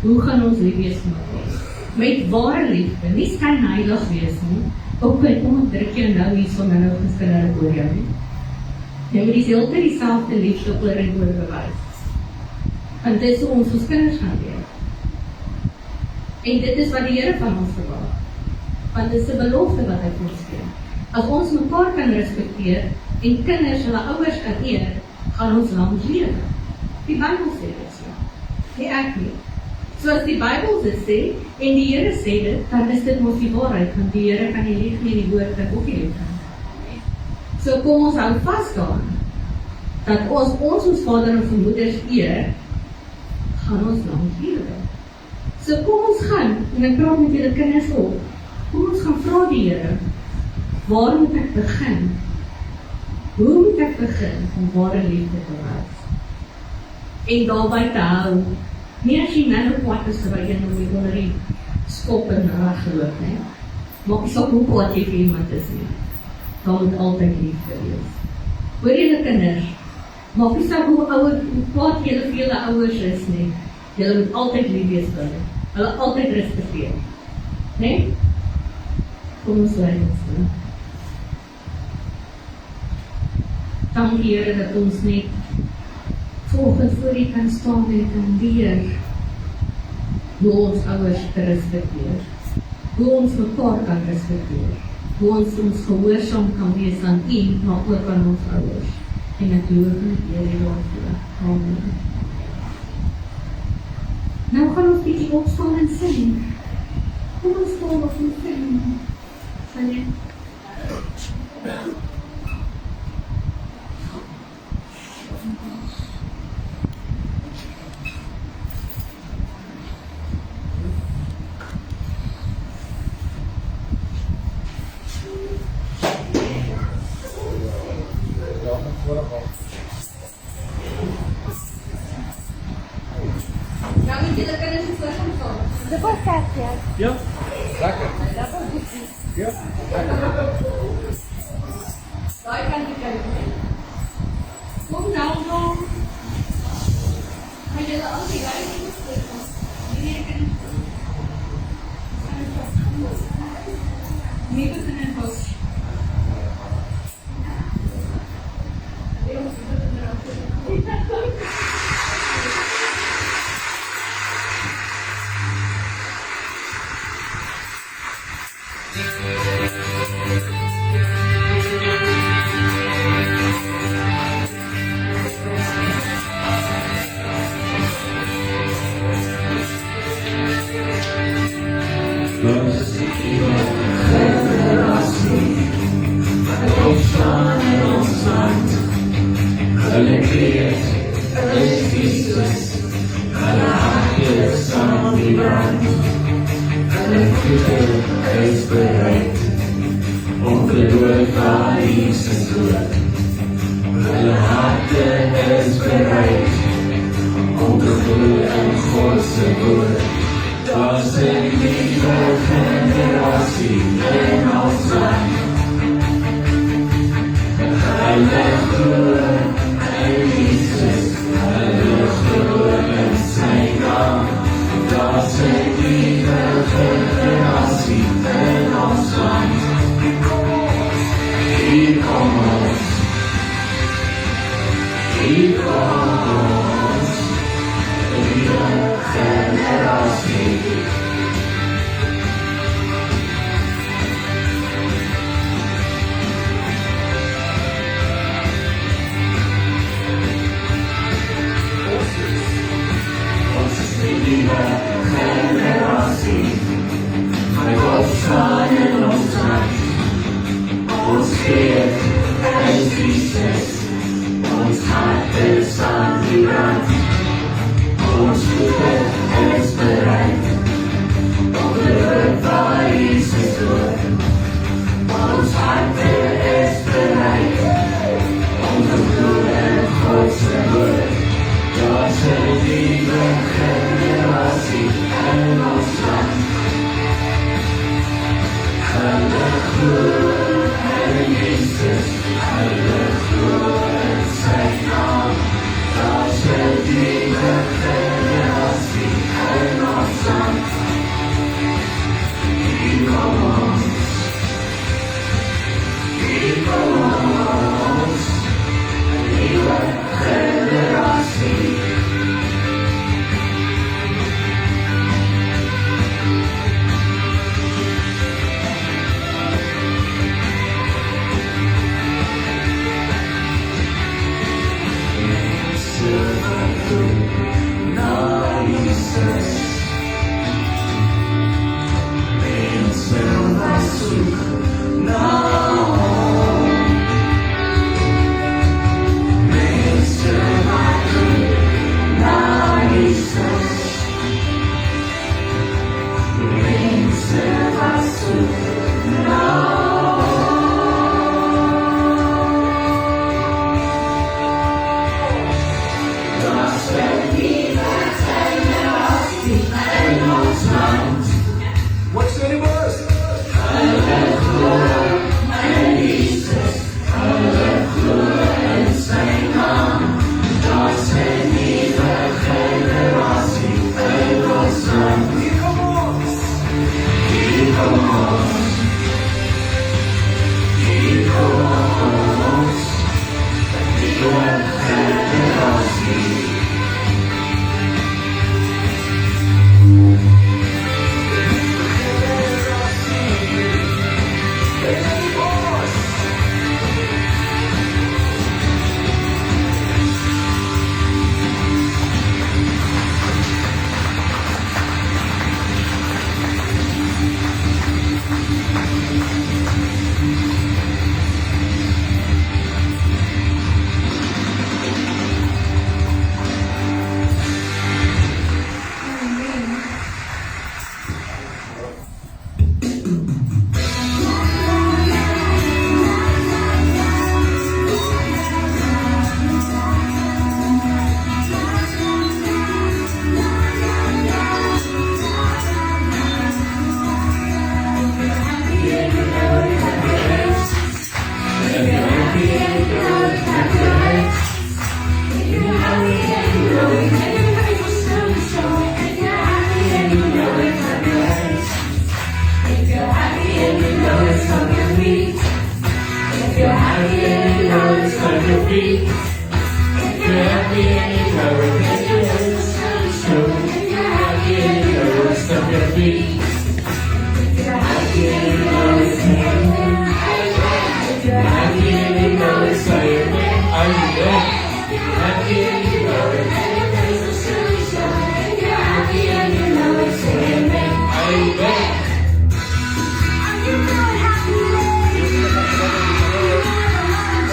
Hoe gaan ons lief wees vir mekaar? Met ware liefde, nie skynheilig wees nie. Ook kom ek druk jou nou hier sonder nou geskilder oor jou nie. Jy moet dieselfde liefde oor en oor bewys. Want dit is hoe ons kinders gaan leer. En dit is wat die Here van ons verwag. Want dit is 'n belofte wat hy vir ons gee. As ons mekaar kan respekteer en kinders hulle ouers kan eer, gaan ons lank lewe. Die Bybel sê dit so. Nie ek nie. So as die Bybel dit sê, en die Here sê dit, dan is dit mos die waarheid, want die Here kan nie lieg nie, die woord kan ook nie lieg nie. So kom ons hou vas daaraan, dat ons vader en moeders eer, gaan ons lank lewe. So kom ons gaan, en ek praat met julle kinders op, kom ons gaan vra die Here, waar moet ek begin? Hoe moet ek begin om ware liefde te wys? En daarby te hou, nie as jy nou kwaad is terwyl jy nou weer onder die skop en weggeloop, nie. Maak nie saak hoe kwaad jy vir iemand is nie. Daar moet altyd liefde wees. Hoor julle kinders, maak nie saak hoe kwaad julle vir julle ouers is nie. Julle moet altyd lief wees vir hulle. Hulle altyd respekteer. Nee? Kom ons lei ons toe. Dankie Here dat ons net volgens voor U kan staan en kan leer hoe ons ouers te respekteer, hoe ons mekaar kan respekteer, hoe ons gehoorsaam kan wees aan U, maar ook aan ons ouers. En ek loof en ek eer U daarvoor. Amen. Nou gaan ons bietjie opstaan en sing. Kom ons staan op en sing. Sal jy? Ja, moet julle kinders so gaan staan. Dubbel katjie. Ja, lekker. Dubbel boekie. Ja. Daai kan jy kyk. Kom nou. Gaan julle al die ry moet kom. Hierdie kan nie besin en pas. Ja. woord waar Jesus hoort. Hulle harte is bereid om te glo in God se woord. Daar's 'n nuwe generasie in ons land. Hulle glo in Jesus, hulle glo in sy naam. Daar's 'n nuwe generasie in ons land. Hier kom ons, hier kom ons, 'n nuwe generasie. Ons is die nuwe generasie, van God staan in ons land. Ons weet, hy is Jesus, ons hart is aan die brand. Ons voete is bereid, om te hoor waar Jesus hoort. Ons harte is bereid, om te glo in God se woord. Daar's 'n nuwe generasie in ons land. Hulle glo in Jesus, hulle glo in sy naam. Daar's 'n nuwe generasie in ons land. Hier kom ons, hier kom ons, 'n nuwe generasie. What's the neighbors?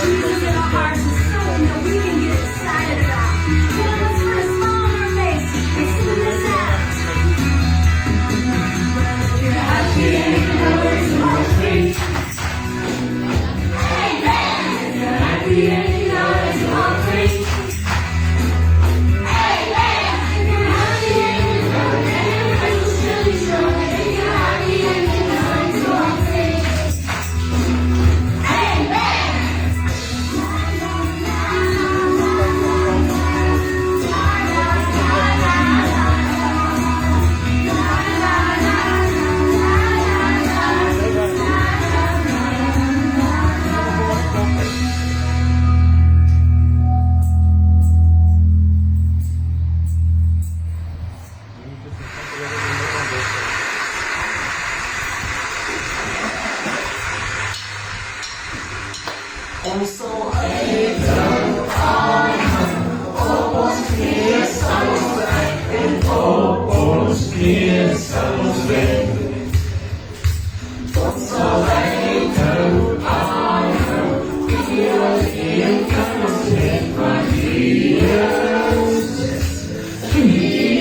Jesus in our hearts is so Ons knieën sal ons wen. Ons sal uithou, aanhou. Geen kan ons red, want die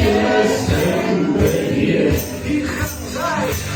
is in beheer. Die gesluit.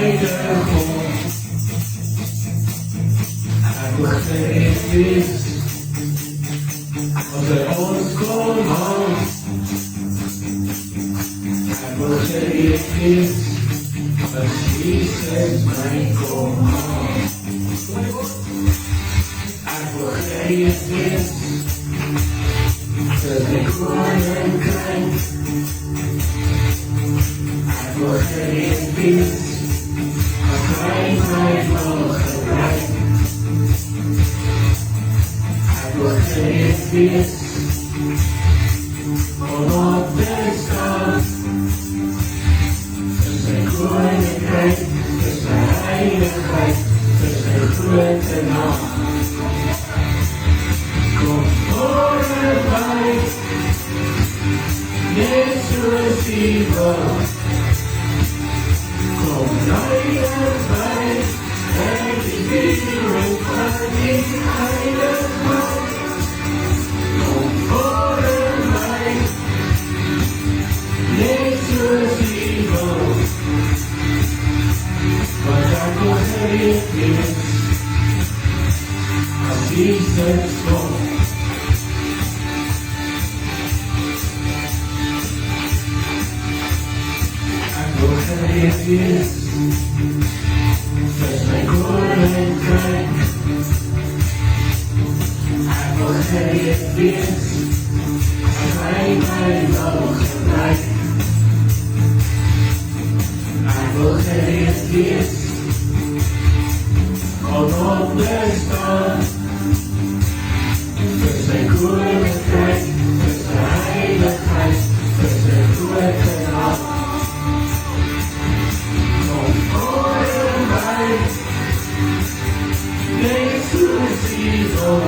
heiligom. Ek wil gereed wees, as hy ons kom haal. Ek wil gereed wees, as Jesus my kom haal. Ek wil gereed wees, as my koninkryk. Ek wil gereed wees, as hy my wil gebruik. Ek wil gereed wees, om op te staan. Vir sy koninkryk, vir sy heiligheid, vir sy grote naam. Kom voorbij, net soos U wil. Kom naderbij, en die wierook van die heiligheid. Kom voorbij, net soos U wil. Want ek wil gereed wees, as Jesus kom. Ek wil gereed wees, vir my koninkryk. Ek wil gereed wees, as hy my wil gebruik. Ek wil gereed wees, om op te staan. Vir sy koninkryk, vir sy heiligheid, vir sy grote naam. Kom voorbij, net soos U wil.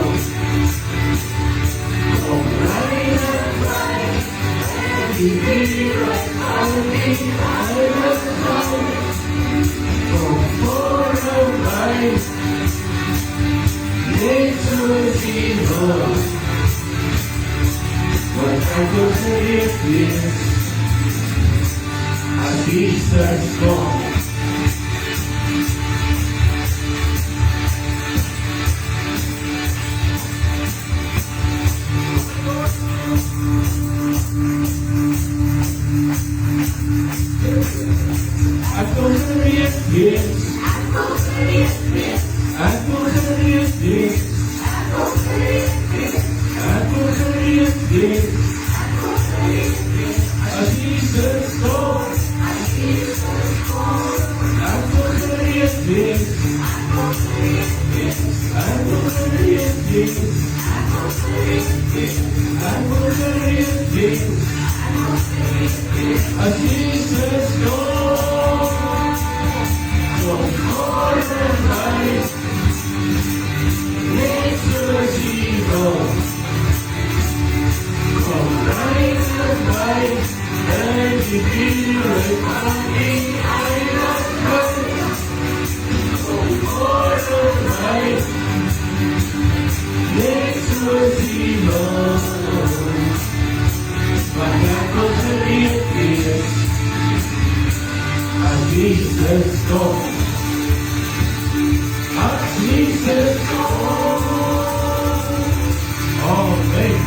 Kom naderbij, en die wierook van die heiligheid. Kom voorbij, net soos U wil. Want ek wil gereed wees, as Jesus kom. Ek wil gereed wees, ek wil gereed wees, ek wil gereed wees, as Jesus kom. Ek wil gereed wees, ek wil gereed wees, ek wil gereed wees, as Jesus kom. Kom voorbij, net soos U wil. Kom naderbij, en die wierook van die heiligheid. Kom voorbij, net soos U wil. Want ek wil gereed wees, as Jesus kom. As Jesus kom. Amen.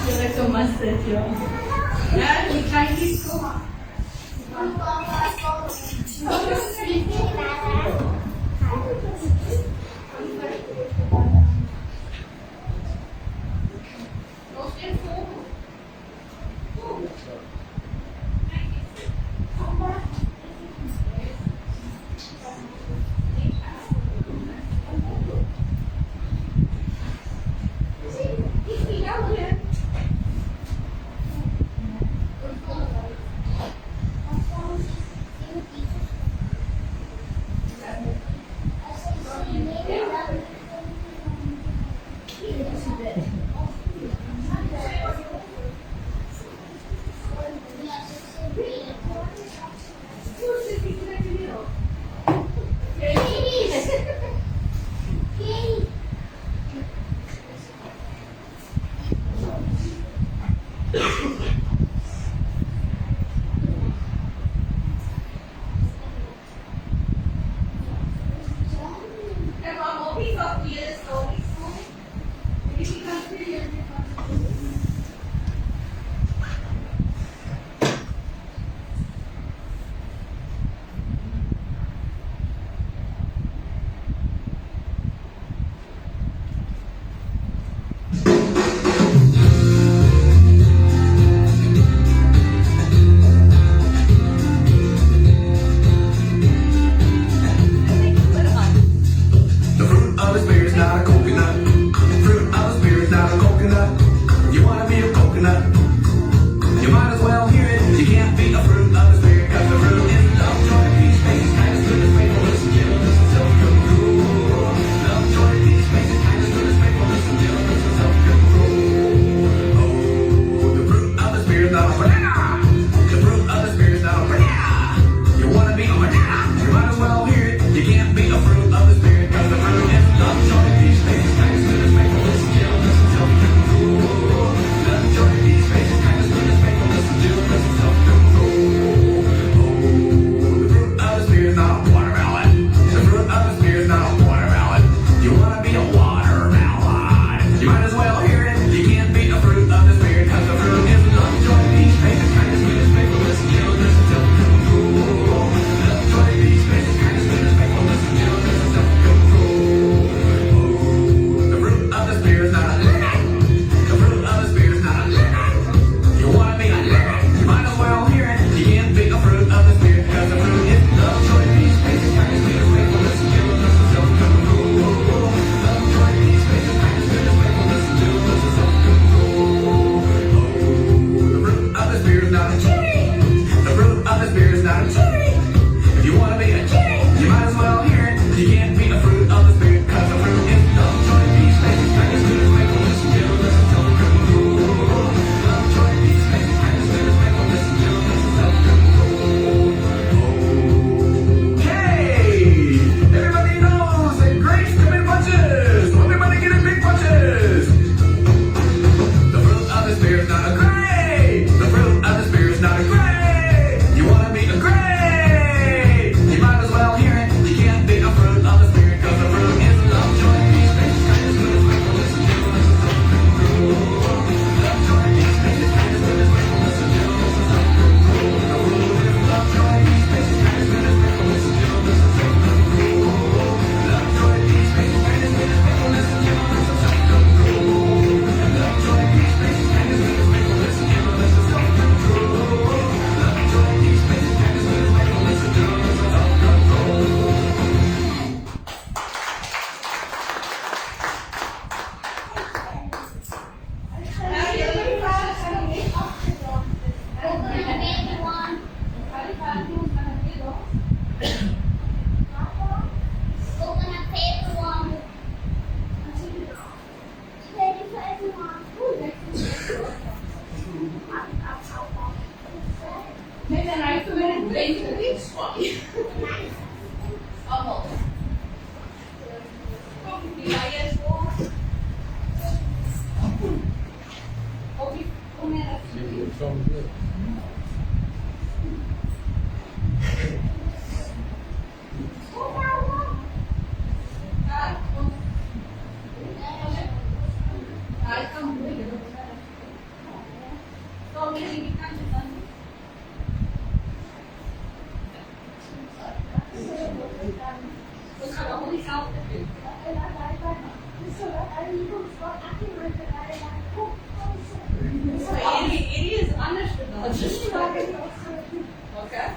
Julle kom maar sit, ja. Ja, die kleintjies kom maar. Of the Die leiers op. Op die kom hier. Hierdie is anders gedaan. Okay.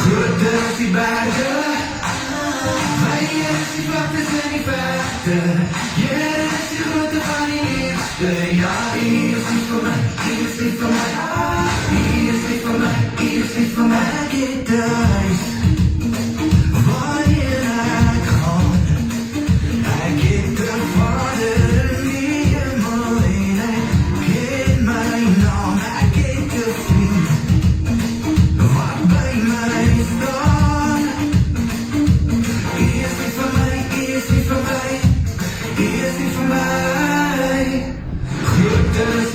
Groter is die bergen, wij is die vlaktes en die vechten. Jij is die grote van die eerste, ja, die is niet voor mij, die is niet voor mij. Die is niet voor mij, die is niet voor mij. Get thuis, waar je naar kan. Hij get de vader, die je mooi, hij get mijn naam, hij get de vriend. Wat bij mij staat, is niet van mij, is niet van mij, is niet van mij. Grote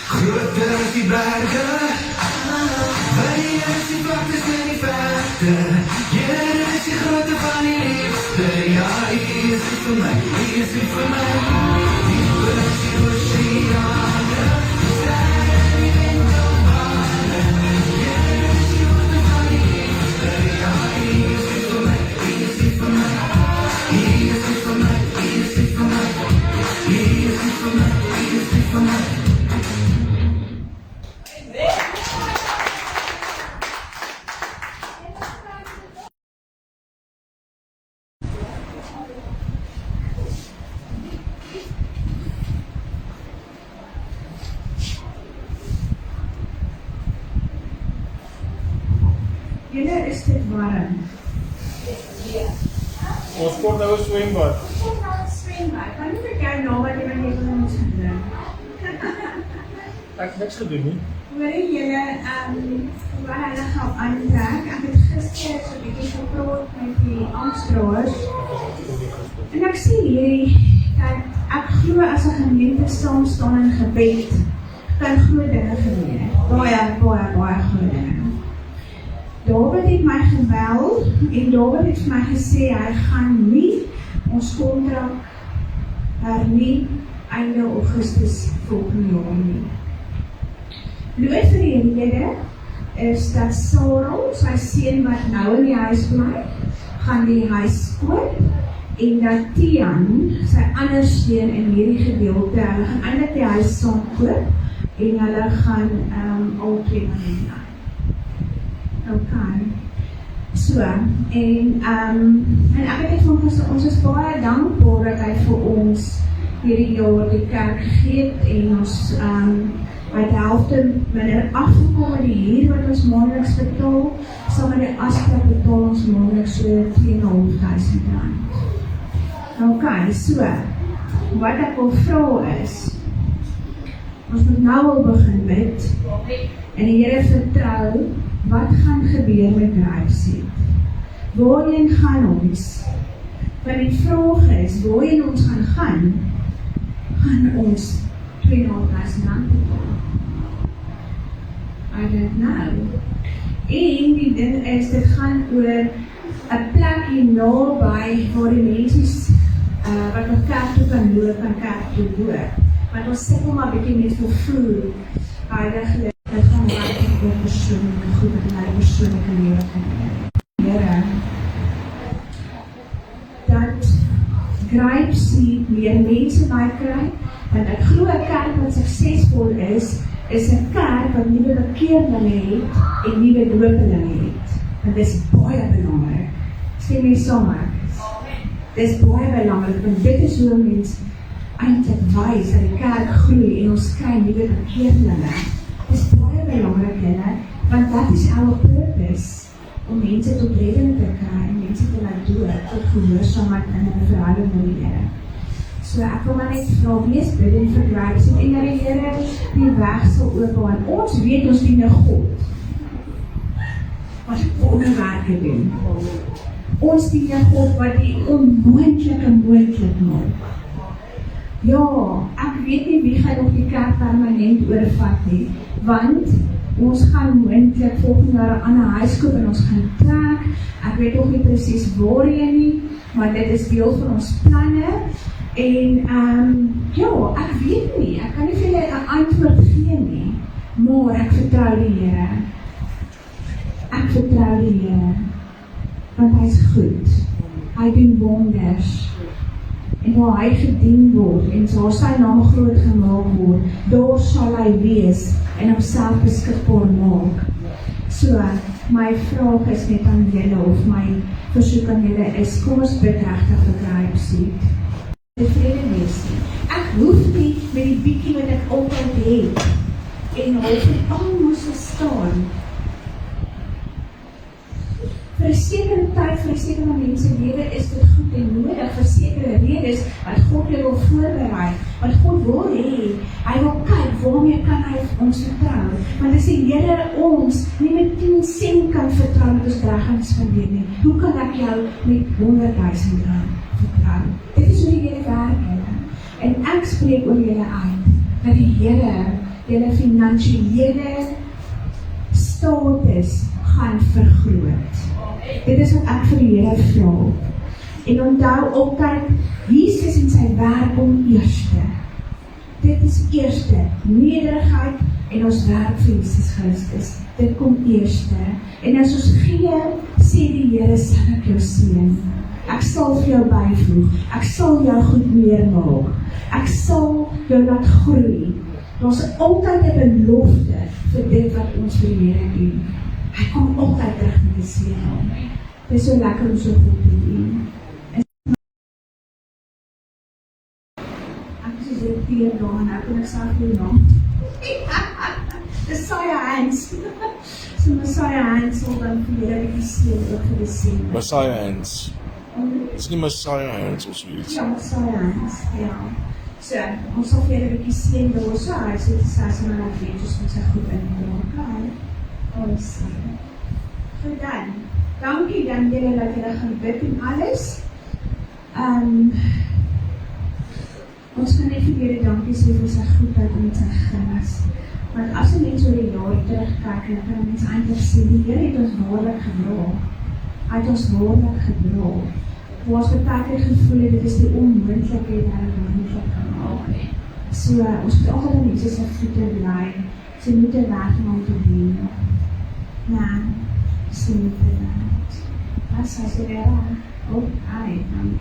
Groter as die berge, wyer as die vlaktes en die verte. Here, dit is die grootte van die liefde. Ja, U is lief vir my, U is lief vir my. Dieper as die oseane, sterker as die wind op bane. Here, dit is die grootte van die liefde. Ja, U is lief vir my, U is lief vir my. U is lief vir my, U is lief vir my. U is lief vir my, U is lief vir my. Julle is dit warm. Ons kort nou 'n swembad. Kom nou swembad. Wanneer het jy nou wat jy van jy wil ons gedoen? Ek het niks gedoen nie. Hoorie julle, waar hulle gaan aantrek. Ek het gister so 'n bietjie gepraat met die aanspraakers. En ek sê hierdie, dat ek glo as 'n gemeente saam staan in gebed, kan groot dinge gebeur. Baie groot dinge. David het my gebel en David het vir my gesê hy gaan nie ons kontrak hernie einde Augustus volgende jaar nie. Bloot vir die rede is dat Sarah, sy seun wat nou in die huis bly, gaan die huis koop en dat Tian, sy ander seun in hierdie gedeelte, hulle gaan eintlik die huis saam koop en hulle gaan al 2 maande. Okay. So, en ek het van gesê, ons is baie dankbaar dat hy vir ons hierdie jaar die kerk gegee het en ons by die helfte minder afgekom met die huur wat ons maandeliks betaal, saam met die afspraak betaal ons maandeliks so R2.500. Okay, so, wat ek wil vra is, ons moet nou al begin bid, en die Here vertrou, wat gaan gebeur met Grapeseed? Waarheen gaan ons? Want die vraag is, waarheen ons gaan ons R2.500 betaal? I don't know. En die ding is, dit gaan oor 'n plek hier naby waar die mense wat nog kerk toe kan loop, kan kerk toe loop. Want ons sukkel maar bietjie met vervoer, heiliglik. Dit gaan werklik oor persoonlike goed in my persoonlike lewe kan doen. Here, dat Grapeseed meer mense by kry, want ek glo 'n kerk wat suksesvol is 'n kerk wat nuwe bekeerlinge het en nuwe dopelinge het. Want dit is baie belangrik. Stem jy saam? Dit is baie belangrik, want dit is hoe mense eintlik wys dat die kerk groei en ons kry nuwe bekeerlinge. Dit is baie belangrik, julle, want dat is our purpose, om mense tot redding te kry, mense te laat dood, tot gehoorsaamheid in 'n verhouding met die Here. So ek wil maar net vra, wees bidden vir Grapeseed en dat die Here die weg sal oopmaak. Ons weet ons dien 'n God wat wonderwerke doen. Ons dien 'n God wat die onmoontlike moontlik maak. Ja, ek weet nie wie gaan nog die kerk permanent oorvat nie, want ons gaan moontlik volgende jaar 'n ander huis koop en ons gaan trek. Ek weet nog nie presies waarheen nie, maar dit is deel van ons planne. En ja, ek weet nie, ek kan nie vir julle 'n antwoord gee nie, maar ek vertrou die Here. Ek vertrou die Here, want hy is goed. Hy doen wonders. en waar hy gedien word en waar sy naam groot gemaak word, daar sal hy wees en homself beskikbaar maak. So, my vraag is net aan julle, of my versoek aan julle is, kom ons bid regtig vir Gripe Seed. Tevrede wees nie. Ek hoef nie met die bietjie wat ek altyd het, en half het almoes staan. Vir 'n sekere tyd, vir 'n sekere mense lewe is dit goed en nodig, vir sekere redes wat God wil voorberei, wat God wil hê. Hy wil kyk, waarmee kan hy ons vertrou? Want as die Here ons nie met 10 sent kan vertrou met ons reg gaan spandeer nie, hoe kan ek jou met 100.000 rand vertrou? Dit is hoe die Here werk, en ek spreek oor julle uit, dat die Here julle finansiële status gaan vergroot. Dit is wat ek vir die Here vra. En onthou altyd, Jesus en sy werk kom eerste. Dit is eerste, nederigheid en ons werk vir Jesus Christus. Dit kom eerste. En as ons gee, sê die Here, sal ek jou seën. Ek sal vir jou byvoeg. Ek sal jou goed meer maak. Ek sal jou laat groei. Daar's altyd 'n belofte vir dit wat ons vir die Here doen. Hy kom altyd terug met 'n seën. Dit is so lekker om so goed te doen. Ek is so teer daar en ek kon ek self jou naam. Messiah Hands. So Messiah Hands sal dan vir julle 'n bietjie seën ook vir die seën. Messiah Hands. Is nie Messiah Hands of zoiets. Ja, Messiah Hands, ja. So, ons sal vir julle 'n bietjie seën daar so, hy sê dit sê maar net weet, dus met sy goed in. Ons goed dan. Dankie dan julle dat julle gaan bid en alles. Ons kan net vir julle dankie sê vir sy goedheid en sy guns. Want as 'n mens oor die jare terugkyk, dan kan mens eintlik sien die Here het ons waarlik gedra. Hy het ons waarlik gedra. Waar ons baie keer gevoel het, dit is die onmoontlikheid dat hy moontlik kan maak. So, ons moet altyd aan Jesus se voete bly. Sy moet er weg om te dien. Ja, sy moet er weg. As hy sê daar, ook hy, dankie.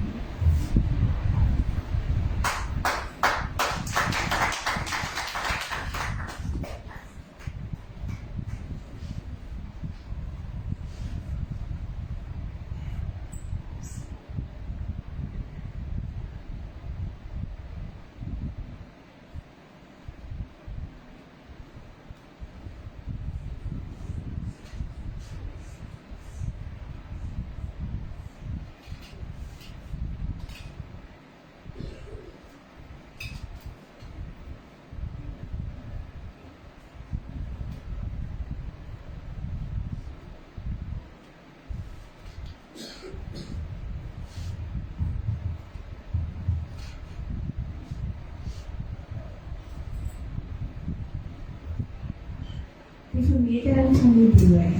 Die vermetering van die dooie.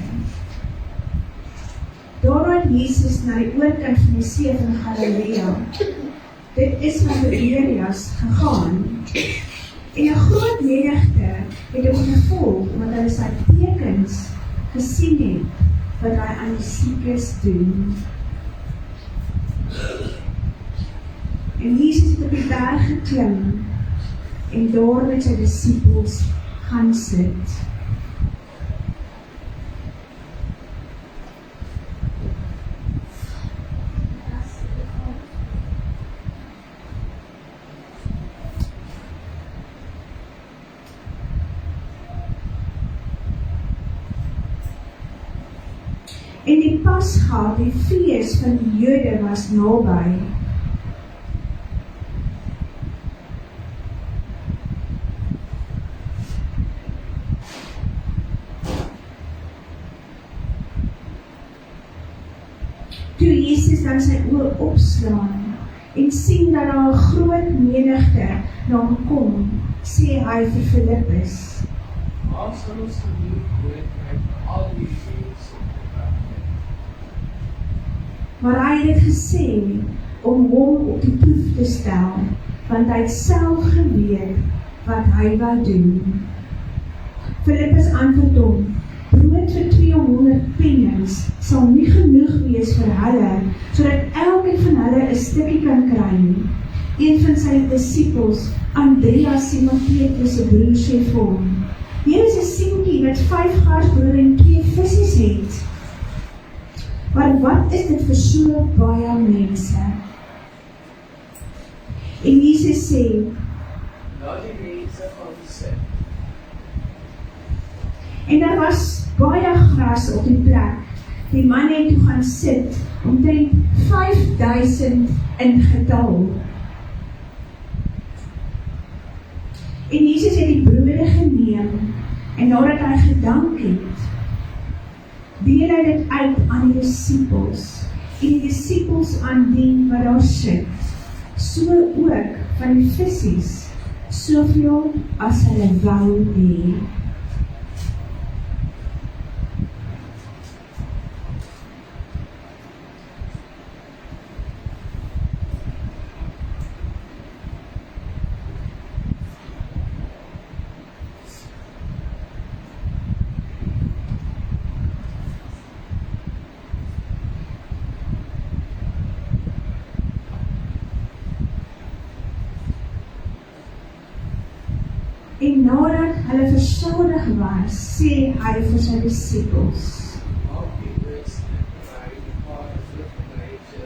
Daarom Jesus na die oorkant van die see van Galilea. Dit is na Tiberias gegaan. En 'n groot menigte het hom gevolg, omdat hulle sy tekens gesien het, wat hy aan die siekes doen. En Jesus het op die berg geklim, en daar met sy disippels gaan sit. En die Pasga, die fees van die Jode, was naby. Toe Jesus dan sy oë opslaan en sien dat daar 'n groot menigte na hom kom, sê hy vir Filippus: Waar sal ons genoeg kry vir al die mense? Maar hy het dit gesê om hom op die proef te stel, want hy het self geweet wat hy wou doen. Filippus antwoord hom: brood vir 200 pennings sal nie genoeg wees vir hulle, sodat elkeen van hulle 'n stukkie kan kry nie. een van sy disippels, Andreas, Simon Petrus se broer, sê vir hom: "Hier is 'n seentjie wat 5 garsbroode en 2 visse het. Maar wat is dit vir so baie mense?" En Jesus sê: Laat die mense gaan sit. En daar was baie gras op die plek. Die man het toe gaan sit, omtrent 5000 in getal. En Jesus het die broode geneem, en nadat hy gedank het, deel hy dit uit aan die disippels, en die disippels aan die wat daar sit, so ook van die visies, soveel as hulle wou hê. En nadat hulle versadig was, sê hy vir sy disippels: Maak die brood snipperry, die paar vruchtbreidse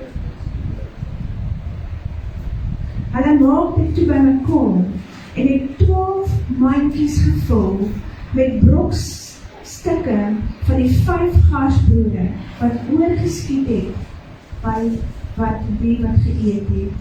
Hulle maak dit toe bymekaar en het 12 mandjies gevul met brokstukke van die 5 garsbroode wat oorgeskiet het by die wat geëet het.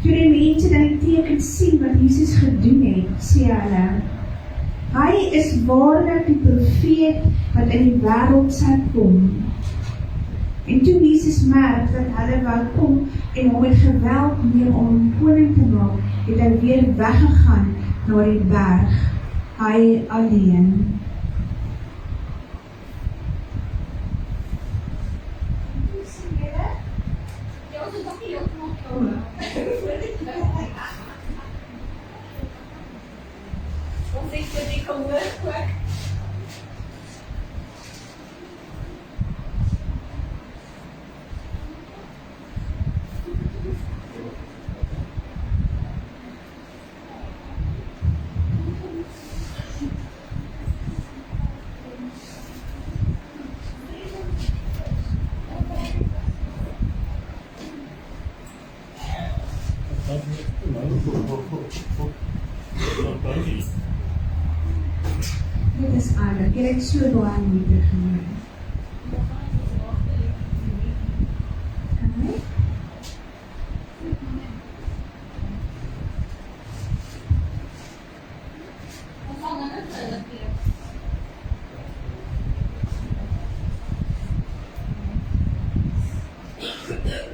Toe die mense dan die teken sien wat Jesus gedoen het, sê hulle: "Hy is waarlik die profeet wat in die wêreld sal kom." En toe Jesus merk dat hulle wou kom en hom met geweld neem om hom koning te maak, het hy weer weggegaan na die berg, hy alleen. Dit is aardig, jy het so baie moeite gemaak. Okay.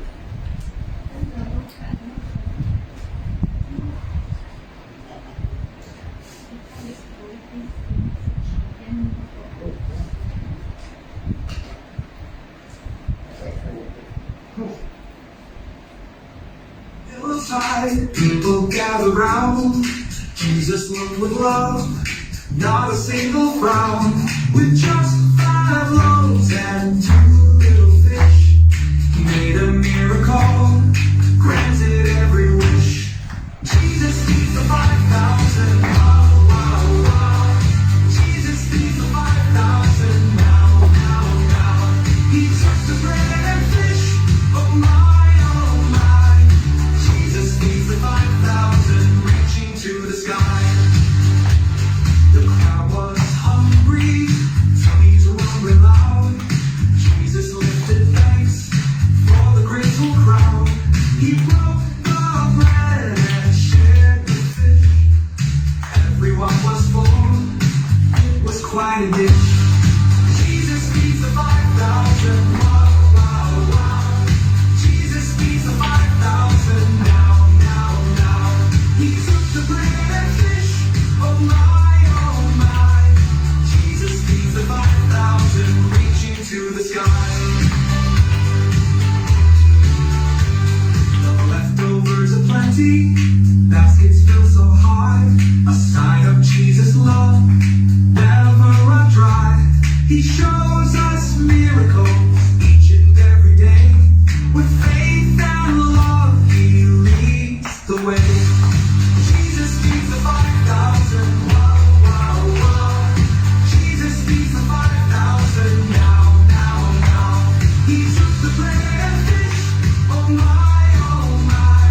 Hillside, people gather round. Jesus looked with love, not a single frown. With just 5 loaves and 2 little fish, he made a miracle, granted every wish. Jesus feeds the 5,000, wow, wow, wow. Jesus feeds the 5,000, now, now, now. He took the bread and fish, oh my, oh my. Jesus feeds the 5,000, reaching to the sky. The crowd was hungry, tummies rumbling loud. Jesus lifted thanks for the grateful crowd. He broke empty, baskets filled so high, a sign of Jesus' love, never run dry. He shows us miracles each and every day. With faith and love, He leads the way. Jesus feeds the 5,000, wow, wow, wow. Jesus feeds the 5,000 now, now, now. He took the bread and fish, oh my, oh my.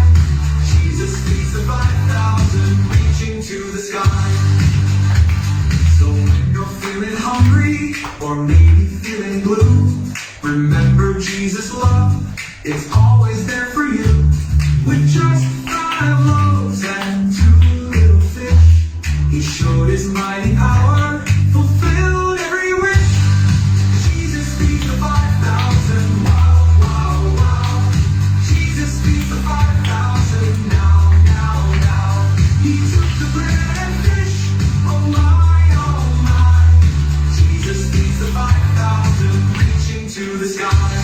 Jesus feeds the 5,000, reaching to the sky. So when you're feeling hungry, or maybe feeling blue, remember Jesus' love, it's always there for you. With just 5 loaves and 2 little fish, He showed His mighty power, fulfilled every wish. Jesus feeds the 5,000, wow, wow, wow. Jesus feeds the 5,000 now, now, now. He took the bread and fish, oh my, oh my. Jesus feeds the 5,000, reaching to the sky.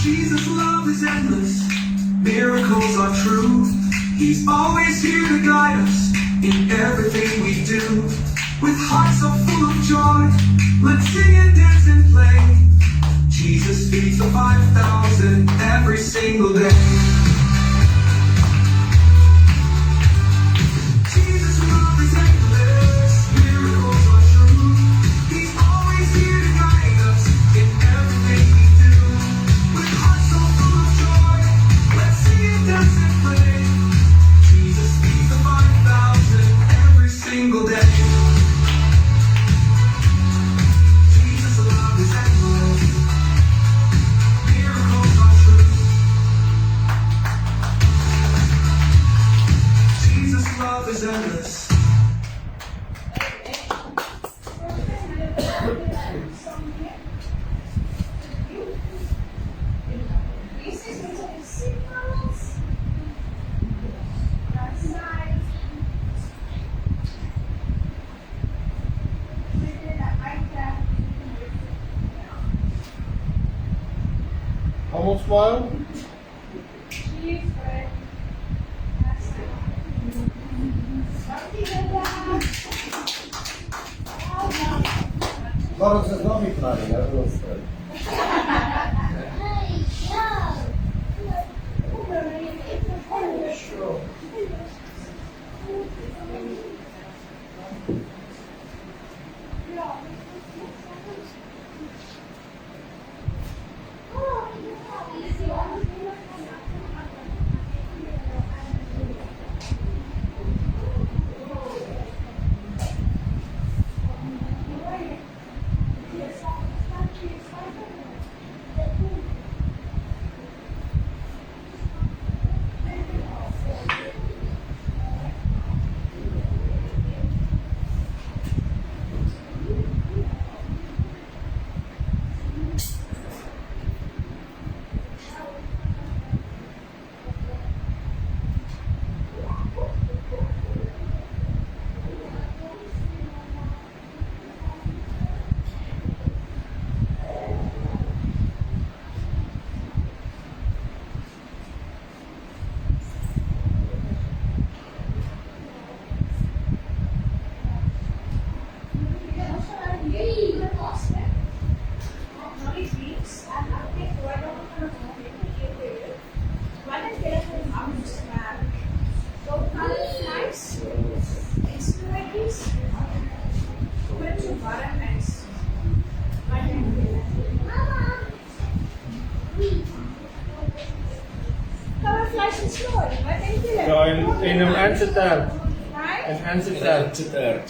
Jesus' love is endless, miracles are true. He's always here to guide us in everything we do. With hearts so full of joy, let's sing and dance and play. Jesus feeds the 5,000 every single day. Jesus' love is endless, miracles are true. He's always here to guide us in everything we do. With hearts so full of joy, let's sing and dance and play. Jesus feeds the 5,000 every single day. Jesus' love is endless, miracles are true. Jesus' love is endless. This is the signals. That's nice. We did that like that. Almost smile? Cheese bread. That's nice. Something like that. Waarom is het nog niet klaar? Ja, dat is het. Ja, en een aanzetter. Een aanzetter.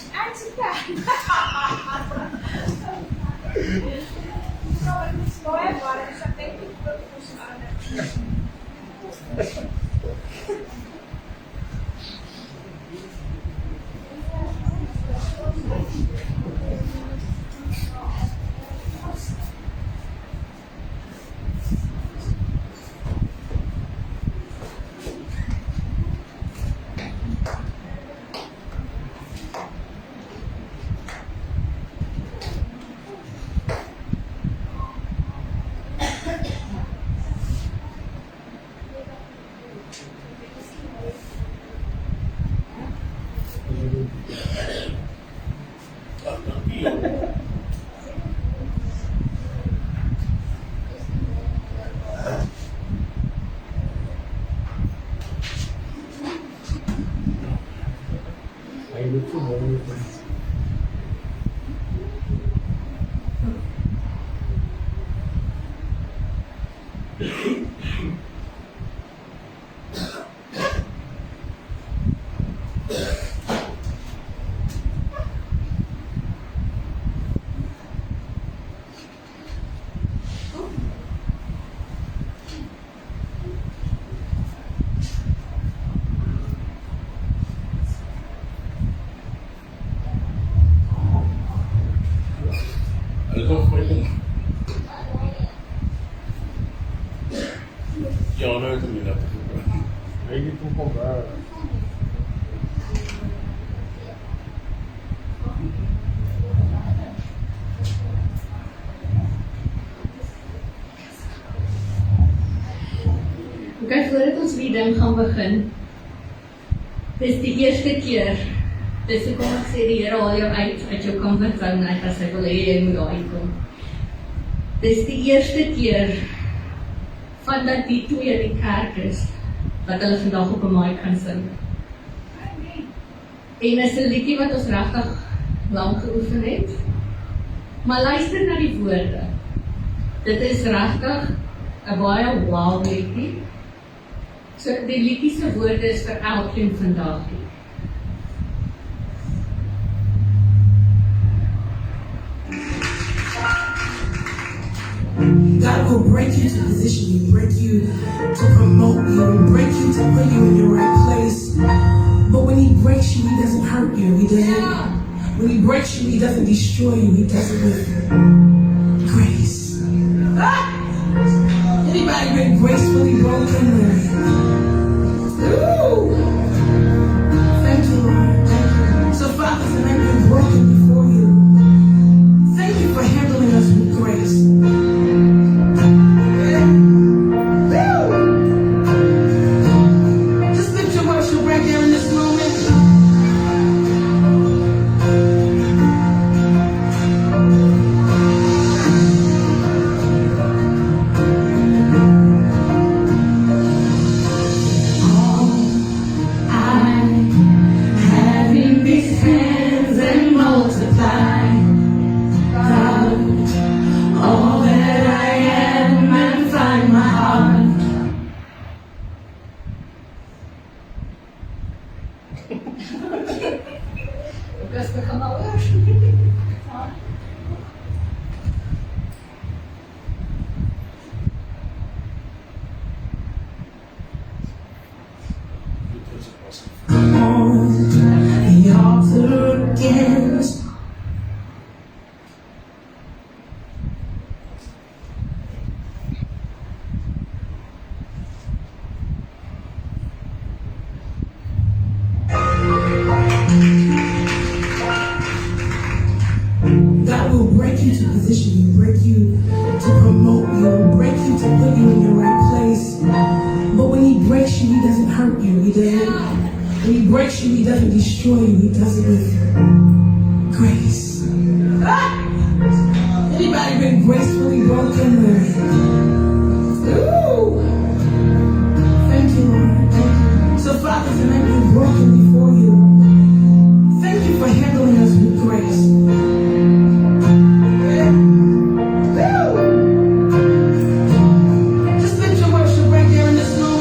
Ja, nou het hom nie laat gebeur. Hy het hom kom waar. Okay, voordat ons die ding gaan begin, dis die eerste keer, dis hoe kom ek sê die Here haal jou uit jou comfortzone uit as hy wil hê jy moet daar uitkom. Dis die eerste keer vandat die twee die kerk is, wat hulle vandag op 'n mic kan sing. En is 'n liedjie wat ons regtig lank geoefen het. Maar luister na die woorde. Dit is regtig 'n baie wow liedjie. So die liedjie se woorde is vir elkeen vandag. God will break you to position you, break you to promote you, break you to put you in your right place. But when He breaks you, He doesn't hurt you. He doesn't. When He breaks you, He doesn't destroy you. He does it with grace. Anybody been gracefully broken? Ooh. Thank you, Lord. Thank you. So, Father, tonight we're broken before you. Thank you for handling us with grace. Just lift your worship right there in this moment. The altar against God will break you to position you, break you to promote you, break you to put you in your right place. But when He breaks you, He doesn't hurt you. He doesn't. When He breaks you, He doesn't destroy you. He does it with grace. Anybody been gracefully broken? Ooh. Thank you, Lord. Thank you. So, Father, tonight we're broken before you. Thank you for handling us with grace. Just lift your worship right there in this moment.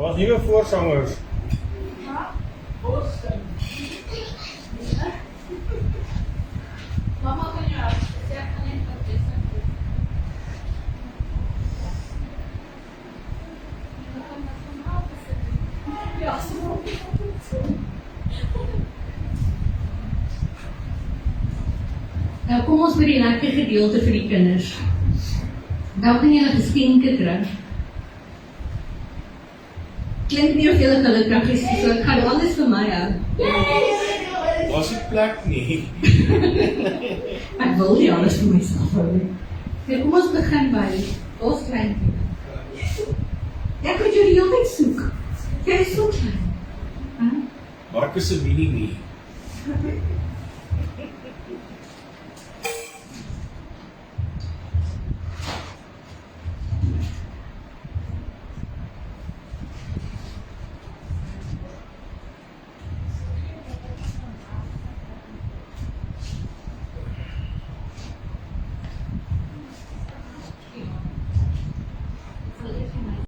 Daar's nuwe voorsangers. Mama kan jou sê ek gaan net wat dis. Ja, so. Nou kom ons by die lekker gedeelte vir die kinders. Nou kan julle geskenke kry. Klink nie of julle gelukkig is, so ek gaan alles vir my hou. Daar's nie plek nie. Ek wil nie alles vir myself hou nie. Nou kom ons begin by ons kleintjie. Ek moet jou die hele tyd soek. Jy is so klein. Marcus se mini nie.